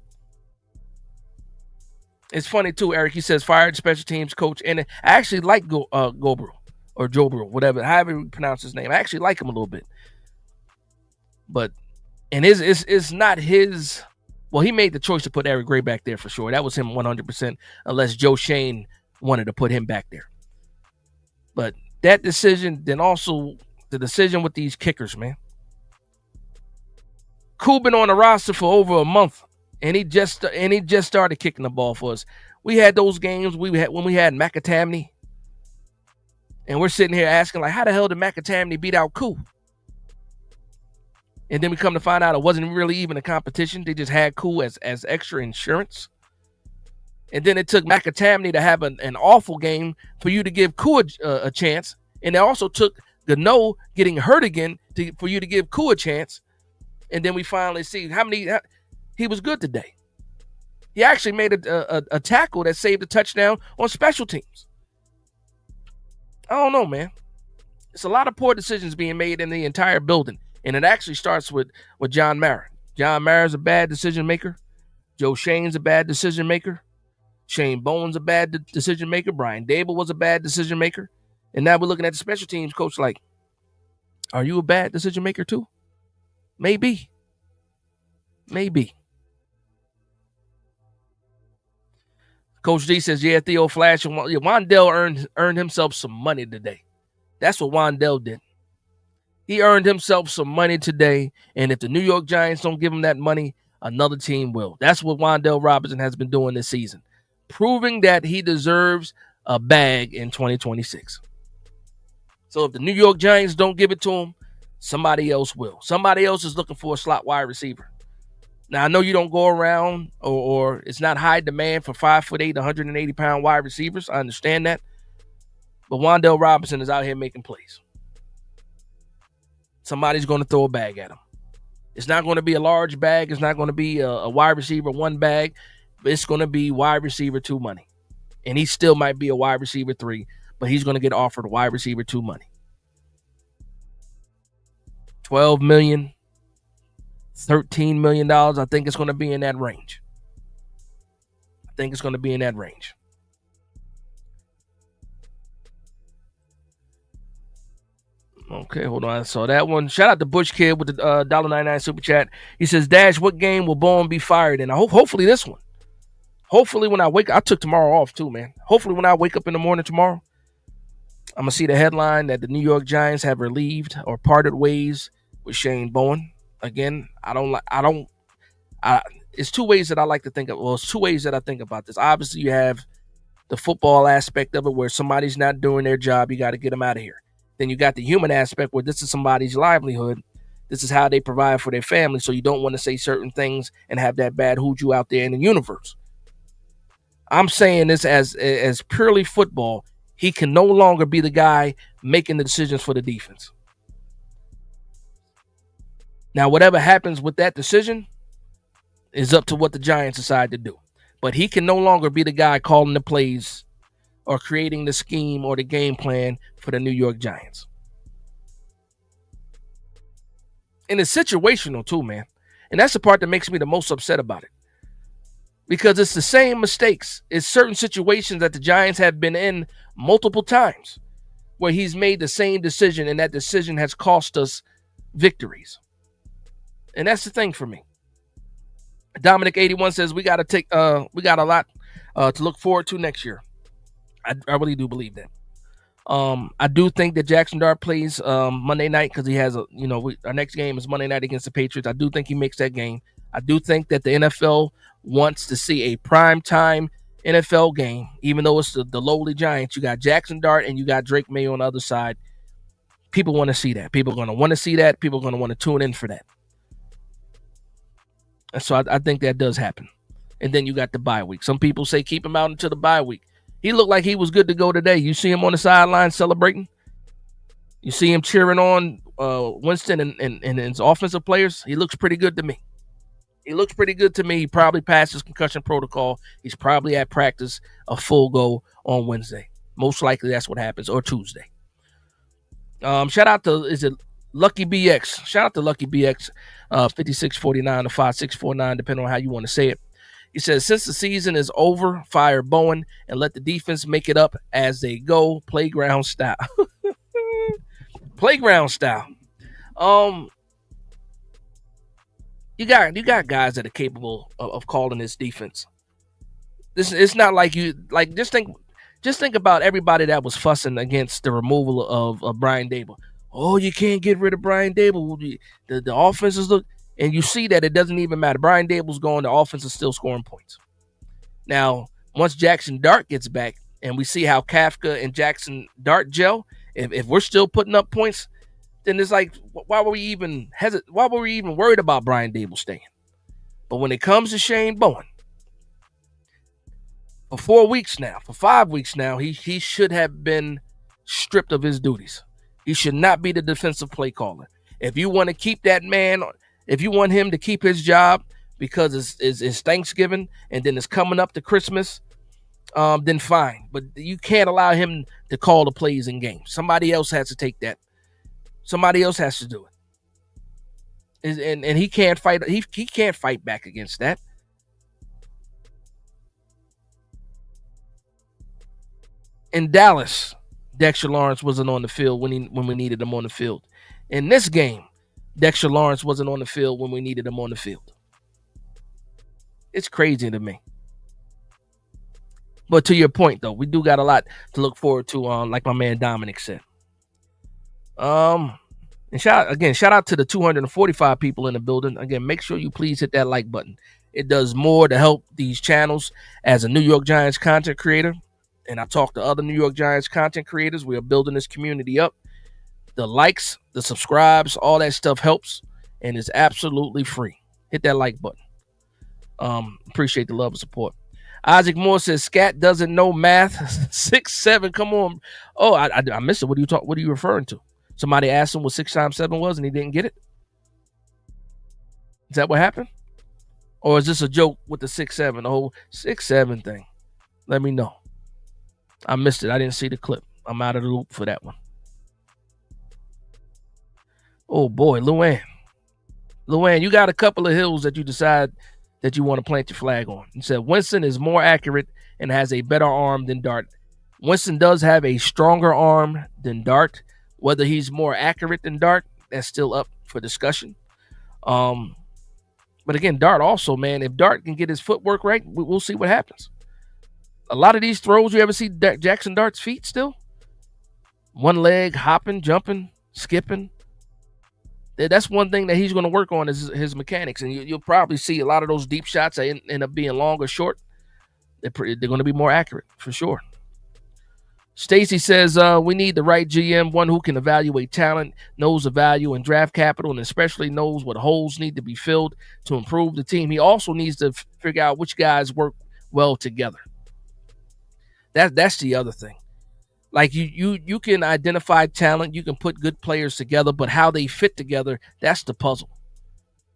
It's funny too, Eric. He says fired special teams coach, and I actually like Gobro or Jobro, whatever, however you pronounce his name. I actually like him a little bit, but it's not his. Well, he made the choice to put Eric Gray back there for sure. That was him 100%. Unless Joe Shane wanted to put him back there, but that decision, then also the decision with these kickers, man. Cool been on the roster for over a month, and he just started kicking the ball for us. We had those games when we had McAtamney, and we're sitting here asking, like, how the hell did McAtamney beat out Koo? And then we come to find out it wasn't really even a competition. They just had Koo as extra insurance. And then it took McAtamney to have an awful game for you to give Koo a chance. And it also took Gano getting hurt again for you to give Koo a chance. And then we finally see he was good today. He actually made a tackle that saved a touchdown on special teams. I don't know, man. It's a lot of poor decisions being made in the entire building. And it actually starts with John Mara. John Mara's a bad decision maker. Joe Shane's a bad decision maker. Shane Bowen's a bad decision maker. Brian Dable was a bad decision maker. And now we're looking at the special teams coach like, are you a bad decision maker too? Maybe. Coach D says, yeah, Theo Flash. And Wandell earned himself some money today. That's what Wandell did. He earned himself some money today. And if the New York Giants don't give him that money, another team will. That's what Wandell Robinson has been doing this season, proving that he deserves a bag in 2026. So if the New York Giants don't give it to him, somebody else will. Somebody else is looking for a slot wide receiver. Now, I know you don't go around or it's not high demand for 5'8", 180-pound wide receivers. I understand that. But Wandell Robinson is out here making plays. Somebody's going to throw a bag at him. It's not going to be a large bag. It's not going to be a wide receiver one bag. It's going to be wide receiver two money. And he still might be a wide receiver three, but he's going to get offered wide receiver two money. $12 million, $13 million. I think it's going to be in that range. Okay, hold on. I saw that one. Shout out to Bush Kid with the $1.99 super chat. He says, Dash, what game will Bowen be fired in? Hopefully this one. Hopefully when I wake up, I took tomorrow off too, man. Hopefully when I wake up in the morning tomorrow, I'm going to see the headline that the New York Giants have relieved or parted ways with Shane Bowen. Again, it's two ways that I like to think of. Well, it's two ways that I think about this. Obviously, you have the football aspect of it where somebody's not doing their job. You got to get them out of here. Then you got the human aspect where this is somebody's livelihood. This is how they provide for their family. So you don't want to say certain things and have that bad hoodoo out there in the universe. I'm saying this as purely football. He can no longer be the guy making the decisions for the defense. Now, whatever happens with that decision is up to what the Giants decide to do. But he can no longer be the guy calling the plays or creating the scheme or the game plan for the New York Giants. And it's situational too, man. And that's the part that makes me the most upset about it. Because it's the same mistakes. It's certain situations that the Giants have been in multiple times where he's made the same decision and that decision has cost us victories. And that's the thing for me. Dominic81 says we got a lot to look forward to next year. I really do believe that. I do think that Jackson Dart plays Monday night because he has our next game is Monday night against the Patriots. I do think he makes that game. I do think that the NFL wants to see a primetime NFL game, even though it's the lowly Giants. You got Jackson Dart and you got Drake May on the other side. People want to see that. People are going to want to see that. People are going to want to tune in for that. And so I think that does happen. And then you got the bye week. Some people say keep him out until the bye week. He looked like he was good to go today. You see him on the sideline celebrating. You see him cheering on Winston and his offensive players. He looks pretty good to me. He probably passed his concussion protocol. He's probably at practice a full go on Wednesday. Most likely that's what happens, or Tuesday. Shout out to, is it Lucky BX? Shout out to Lucky BX, 5649 to 5649, depending on how you want to say it. He says, since the season is over, fire Bowen and let the defense make it up as they go, playground style. Playground style. You got guys that are capable of calling this defense. It's not like just think about everybody that was fussing against the removal of Brian Daboll. Oh, you can't get rid of Brian Daboll. The offenses look, and you see that it doesn't even matter. Brian Daboll's going, the offense is still scoring points. Now, once Jackson Dart gets back, and we see how Kafka and Jackson Dart gel, if we're still putting up points, then it's like, why were we even worried about Brian Daboll staying? But when it comes to Shane Bowen, for 5 weeks now, he should have been stripped of his duties. He should not be the defensive play caller. If you want to keep that man, if you want him to keep his job because it's Thanksgiving and then it's coming up to Christmas, then fine. But you can't allow him to call the plays in games. Somebody else has to take that. Somebody else has to do it. And he can't fight. He can't fight back against that. In Dallas, Dexter Lawrence wasn't on the field when we needed him on the field. In this game, Dexter Lawrence wasn't on the field when we needed him on the field. It's crazy to me. But to your point, though, we do got a lot to look forward to. Like my man Dominic said. And shout out to the 245 people in the building. Again, make sure you please hit that like button. It does more to help these channels as a New York Giants content creator. And I talk to other New York Giants content creators. We are building this community up. The likes, the subscribes, all that stuff helps and is absolutely free. Hit that like button. Appreciate the love and support. Isaac Moore says Scat doesn't know math. 6'7". Come on. Oh, I missed it. What are you referring to? Somebody asked him what 6 times 7 was and he didn't get it? Is that what happened? Or is this a joke with the 6'7", the whole 6'7" thing? Let me know. I missed it. I didn't see the clip. I'm out of the loop for that one. Oh boy, Luann. Luann, you got a couple of hills that you decide that you want to plant your flag on. You said Winston is more accurate and has a better arm than Dart. Winston does have a stronger arm than Dart. Whether he's more accurate than Dart, that's still up for discussion. But again, Dart also, man, if Dart can get his footwork right, we'll see what happens. A lot of these throws, you ever see Jackson Dart's feet still? One leg, hopping, jumping, skipping. That's one thing that he's going to work on is his mechanics. And you'll probably see a lot of those deep shots that end up being long or short. They're going to be more accurate, for sure. Stacy says, we need the right GM, one who can evaluate talent, knows the value and draft capital, and especially knows what holes need to be filled to improve the team. He also needs to figure out which guys work well together. That's the other thing. Like you can identify talent, you can put good players together, but how they fit together, that's the puzzle.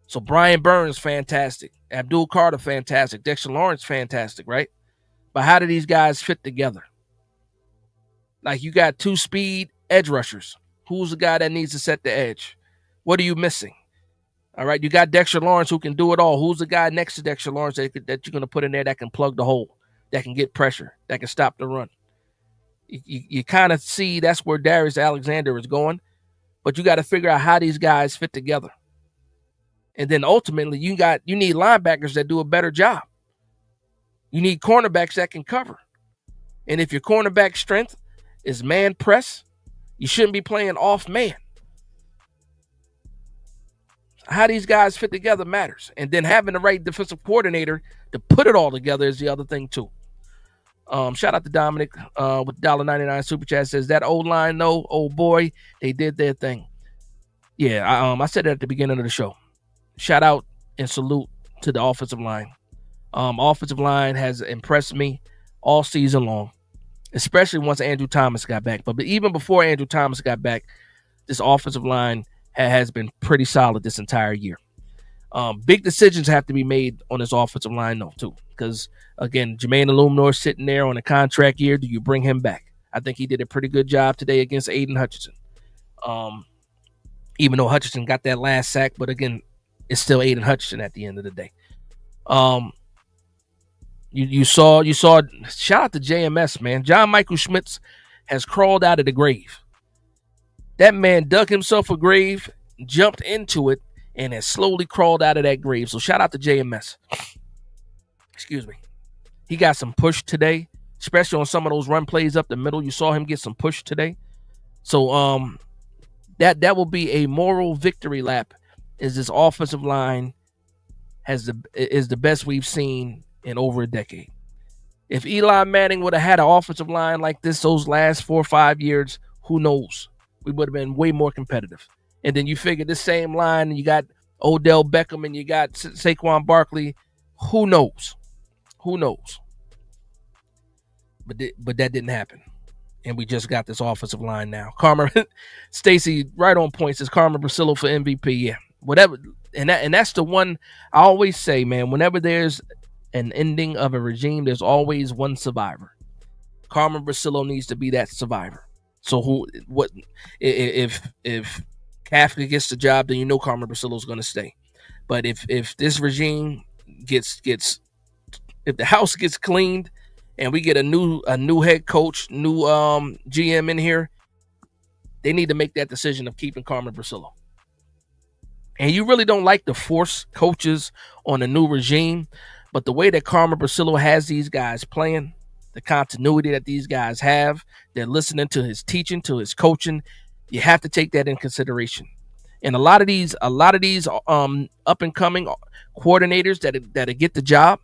So Brian Burns, fantastic. Abdul Carter, fantastic. Dexter Lawrence, fantastic, right? But how do these guys fit together? Like you got 2 speed edge rushers. Who's the guy that needs to set the edge? What are you missing? All right, you got Dexter Lawrence who can do it all. Who's the guy next to Dexter Lawrence that you're going to put in there that can plug the hole, that can get pressure, that can stop the run? You kind of see that's where Darius Alexander is going, but you got to figure out how these guys fit together. And then ultimately, you need linebackers that do a better job. You need cornerbacks that can cover. And if your cornerback strength is man press, you shouldn't be playing off man. How these guys fit together matters. And then having the right defensive coordinator to put it all together is the other thing too. Shout out to Dominic with $1.99 super chat says that O-line, no, oh boy, they did their thing. Yeah, I said that at the beginning of the show. Shout out and salute to the offensive line. Offensive line has impressed me all season long, especially once Andrew Thomas got back. But even before Andrew Thomas got back, this offensive line has been pretty solid this entire year. Big decisions have to be made on this offensive line, though, too. Because, again, Jermaine Illuminor sitting there on a contract year. Do you bring him back? I think he did a pretty good job today against Aiden Hutchinson. Even though Hutchinson got that last sack, but, again, it's still Aiden Hutchinson at the end of the day. You saw, shout out to JMS, man. John Michael Schmitz has crawled out of the grave. That man dug himself a grave, jumped into it, and has slowly crawled out of that grave. So shout out to JMS. Excuse me. He got some push today, especially on some of those run plays up the middle. You saw him get some push today. So that will be a moral victory lap, as this offensive line is the best we've seen in over a decade. If Eli Manning would have had an offensive line like this those last 4 or 5 years, who knows? We would have been way more competitive. And then you figure this same line, and you got Odell Beckham and you got Saquon Barkley. Who knows? Who knows? But that didn't happen. And we just got this offensive line now. Karma, Stacy, right on point, says Karma Brasillo for MVP. Yeah, whatever. And that's the one I always say, man. Whenever there's an ending of a regime, there's always one survivor. Karma Brasillo needs to be that survivor. So if Kafka gets the job, then you know Karma Brasillo's going to stay. But if this regime gets if the house gets cleaned and we get a new head coach, new GM in here, they need to make that decision of keeping Karma Brasillo. And you really don't like to force coaches on a new regime, but the way that Karma Brasillo has these guys playing, the continuity that these guys have. They're listening to his teaching, to his coaching. You have to take that in consideration. And a lot of these up and coming coordinators that get the job,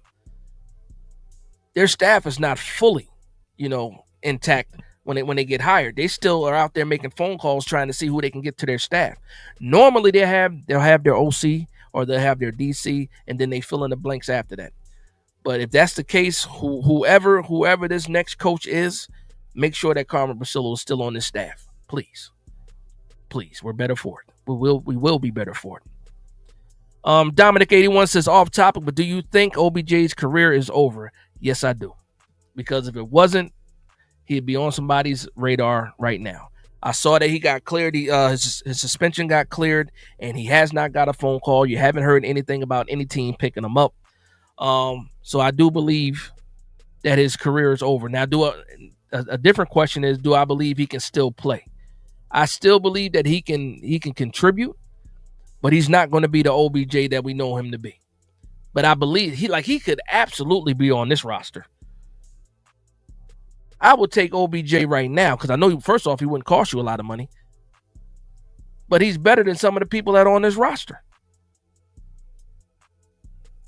their staff is not fully, intact when they get hired. They still are out there making phone calls trying to see who they can get to their staff. Normally they'll have their OC or they'll have their DC, and then they fill in the blanks after that. But if that's the case, whoever this next coach is, make sure that Carmen Brasillo is still on this staff. Please. We're better for it. We will be better for it. Dominic 81 says, off topic, but do you think OBJ's career is over? Yes, I do. Because if it wasn't, he'd be on somebody's radar right now. I saw that he got cleared. His suspension got cleared, and he has not got a phone call. You haven't heard anything about any team picking him up. So I do believe that his career is over. Now, a different question is, do I believe he can still play? I still believe that he can contribute, but he's not going to be the OBJ that we know him to be. But I believe he could absolutely be on this roster. I would take OBJ right now because I know, first off, he wouldn't cost you a lot of money. But he's better than some of the people that are on this roster.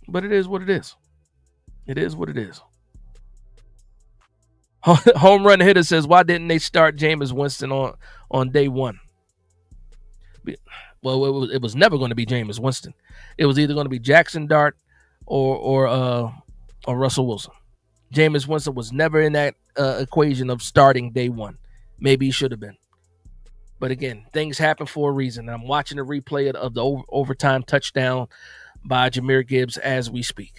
But it is what it is. It is what it is. Home run hitter says, why didn't they start Jameis Winston on day one? Well, it was never going to be Jameis Winston. It was either going to be Jackson Dart or Russell Wilson. Jameis Winston was never in that equation of starting day one. Maybe he should have been. But again, things happen for a reason. I'm watching the replay of the overtime touchdown by Jahmyr Gibbs as we speak.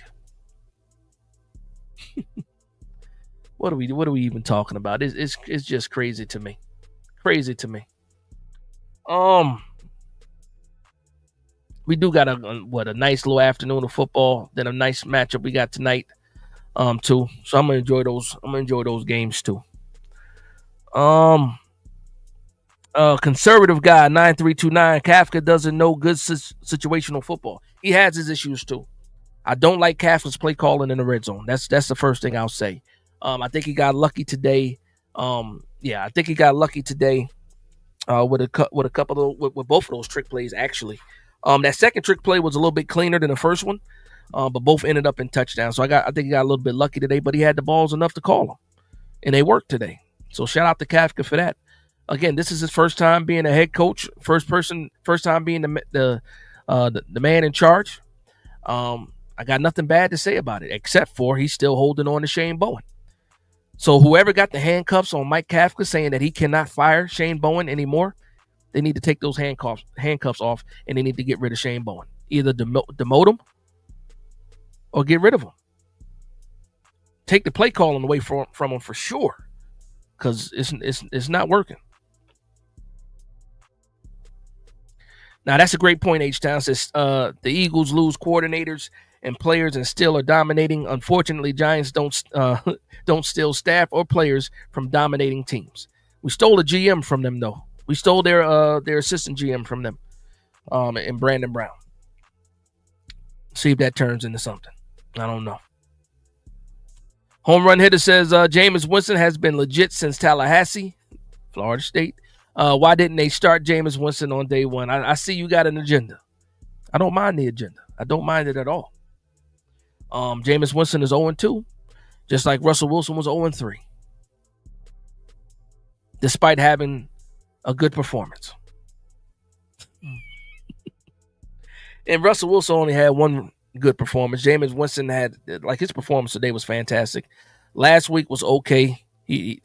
What are we even talking about? It's just crazy to me. Crazy to me. We do got a nice little afternoon of football, then a nice matchup we got tonight, too. So I'm gonna enjoy those. I'm gonna enjoy those games too. Conservative guy 9329 Kafka doesn't know good situational football. He has his issues too. I don't like Kafka's play calling in the red zone. That's the first thing I'll say. I think he got lucky today. I think he got lucky today with a couple of with both of those trick plays actually. That second trick play was a little bit cleaner than the first one, but both ended up in touchdowns. So I think he got a little bit lucky today, but he had the balls enough to call them, and they worked today. So shout out to Kafka for that. Again, this is his first time being a head coach, first time being the man in charge. I got nothing bad to say about it, except for he's still holding on to Shane Bowen. So whoever got the handcuffs on Mike Kafka saying that he cannot fire Shane Bowen anymore, they need to take those handcuffs off, and they need to get rid of Shane Bowen. Either demote him or get rid of him. Take the play calling away from him for sure, because it's not working. Now that's a great point. H-Town says the Eagles lose coordinators and players and still are dominating. Unfortunately, Giants don't steal staff or players from dominating teams. We stole a GM from them though. We stole their assistant GM from them, and Brandon Brown. See if that turns into something. I don't know. Home run hitter says Jameis Winston has been legit since Tallahassee, Florida State. Why didn't they start Jameis Winston on day one? I see you got an agenda. I don't mind the agenda. I don't mind it at all. Jameis Winston is 0-2, just like Russell Wilson was 0-3, despite having a good performance. And Russell Wilson only had one good performance. Jameis Winston had, his performance today was fantastic. Last week was okay. He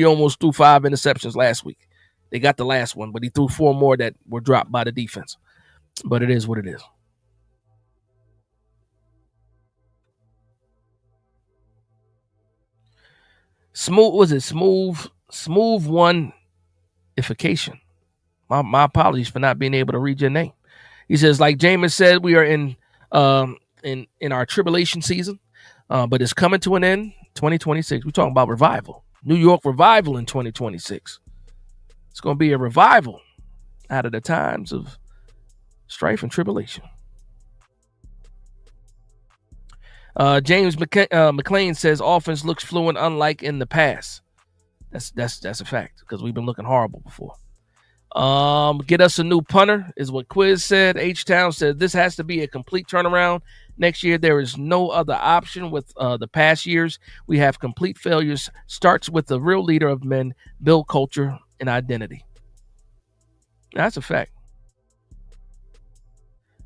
almost threw 5 interceptions last week. They got the last one, but he threw 4 more that were dropped by the defense. But it is what it is. Smooth one-ification. My apologies for not being able to read your name. He says, like Jameis said, we are in our tribulation season, but it's coming to an end. 2026. We're talking about revival. New York revival in 2026. It's going to be a revival out of the times of strife and tribulation. James McLean says offense looks fluent, unlike in the past. That's a fact because we've been looking horrible before. Get us a new punter is what Quiz said. H Town said this has to be a complete turnaround. Next year there is no other option. With the past years, we have complete failures. Starts with the real leader of men, build culture and identity. That's a fact.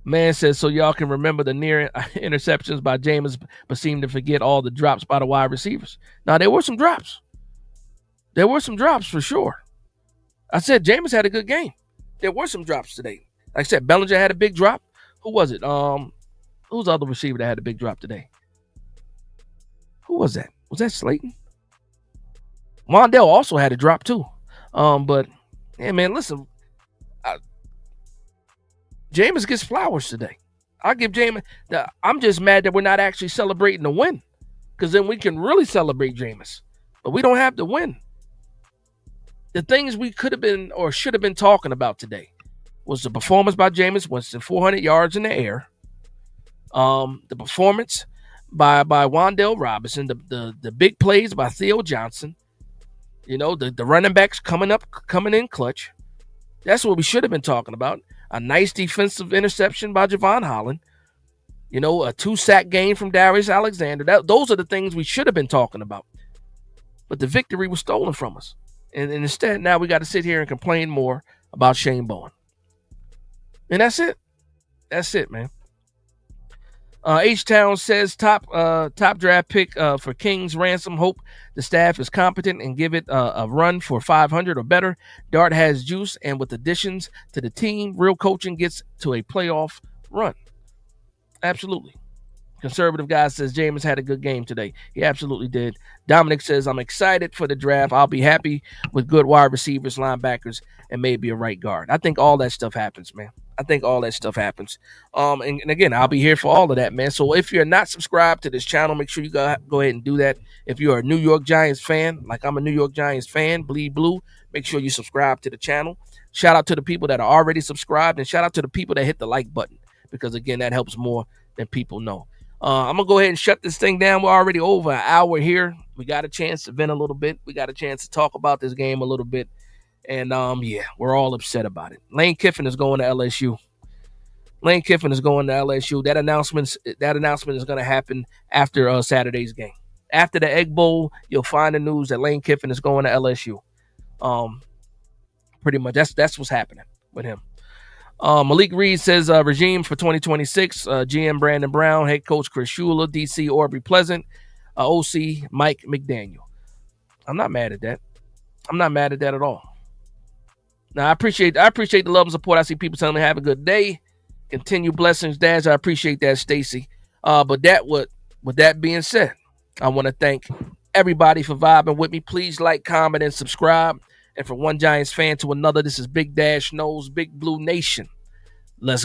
Man says so y'all can remember the near interceptions by Jameis, but seem to forget all the drops by the wide receivers. Now there were some drops. There were some drops for sure. I said Jameis had a good game. There were some drops today. Like I said, Bellinger had a big drop. Who was it? Who's the other receiver that had a big drop today? Who was that? Was that Slayton? Wandell also had a drop too. But yeah, man, listen, Jameis gets flowers today. I'll give Jameis. I'm just mad that we're not actually celebrating the win, because then we can really celebrate Jameis. But we don't have the win. The things we could have been or should have been talking about today was the performance by Jameis Winston, 400 yards in the air. The performance by Wandell Robinson, the big plays by Theo Johnson. You know, the running backs coming in clutch. That's what we should have been talking about. A nice defensive interception by Javon Holland. You know, a 2-sack game from Darius Alexander. Those are the things we should have been talking about. But the victory was stolen from us. And instead, now we got to sit here and complain more about Shane Bowen. And that's it. That's it, man. H-Town says top draft pick for King's Ransom. Hope the staff is competent and give it a run for 500 or better. Dart has juice, and with additions to the team, real coaching gets to a playoff run. Absolutely. Conservative guy says Jameis had a good game today. He absolutely did. Dominic says, I'm excited for the draft. I'll be happy with good wide receivers, linebackers, and maybe a right guard. I think all that stuff happens, man. I think all that stuff happens. And again, I'll be here for all of that, man. So if you're not subscribed to this channel, make sure you go ahead and do that. If you're a New York Giants fan, like I'm a New York Giants fan, bleed blue, make sure you subscribe to the channel. Shout out to the people that are already subscribed, and shout out to the people that hit the like button, because, again, that helps more than people know. I'm going to go ahead and shut this thing down. We're already over an hour here. We got a chance to vent a little bit. We got a chance to talk about this game a little bit. And, yeah, we're all upset about it. Lane Kiffin is going to LSU. Lane Kiffin is going to LSU. That announcement is going to happen after Saturday's game. After the Egg Bowl, you'll find the news that Lane Kiffin is going to LSU. Pretty much that's what's happening with him. Malik Reed says regime for 2026, GM Brandon Brown, head coach Chris Shula, DC Aubrey Pleasant, OC Mike McDaniel. I'm not mad at that. I'm not mad at that at all. Now, I appreciate the love and support. I see people telling me have a good day. Continue blessings, Dads. I appreciate that, Stacy. But with that being said, I want to thank everybody for vibing with me. Please like, comment, and subscribe. And from one Giants fan to another, this is Big Dash Knows Big Blue Nation. Let's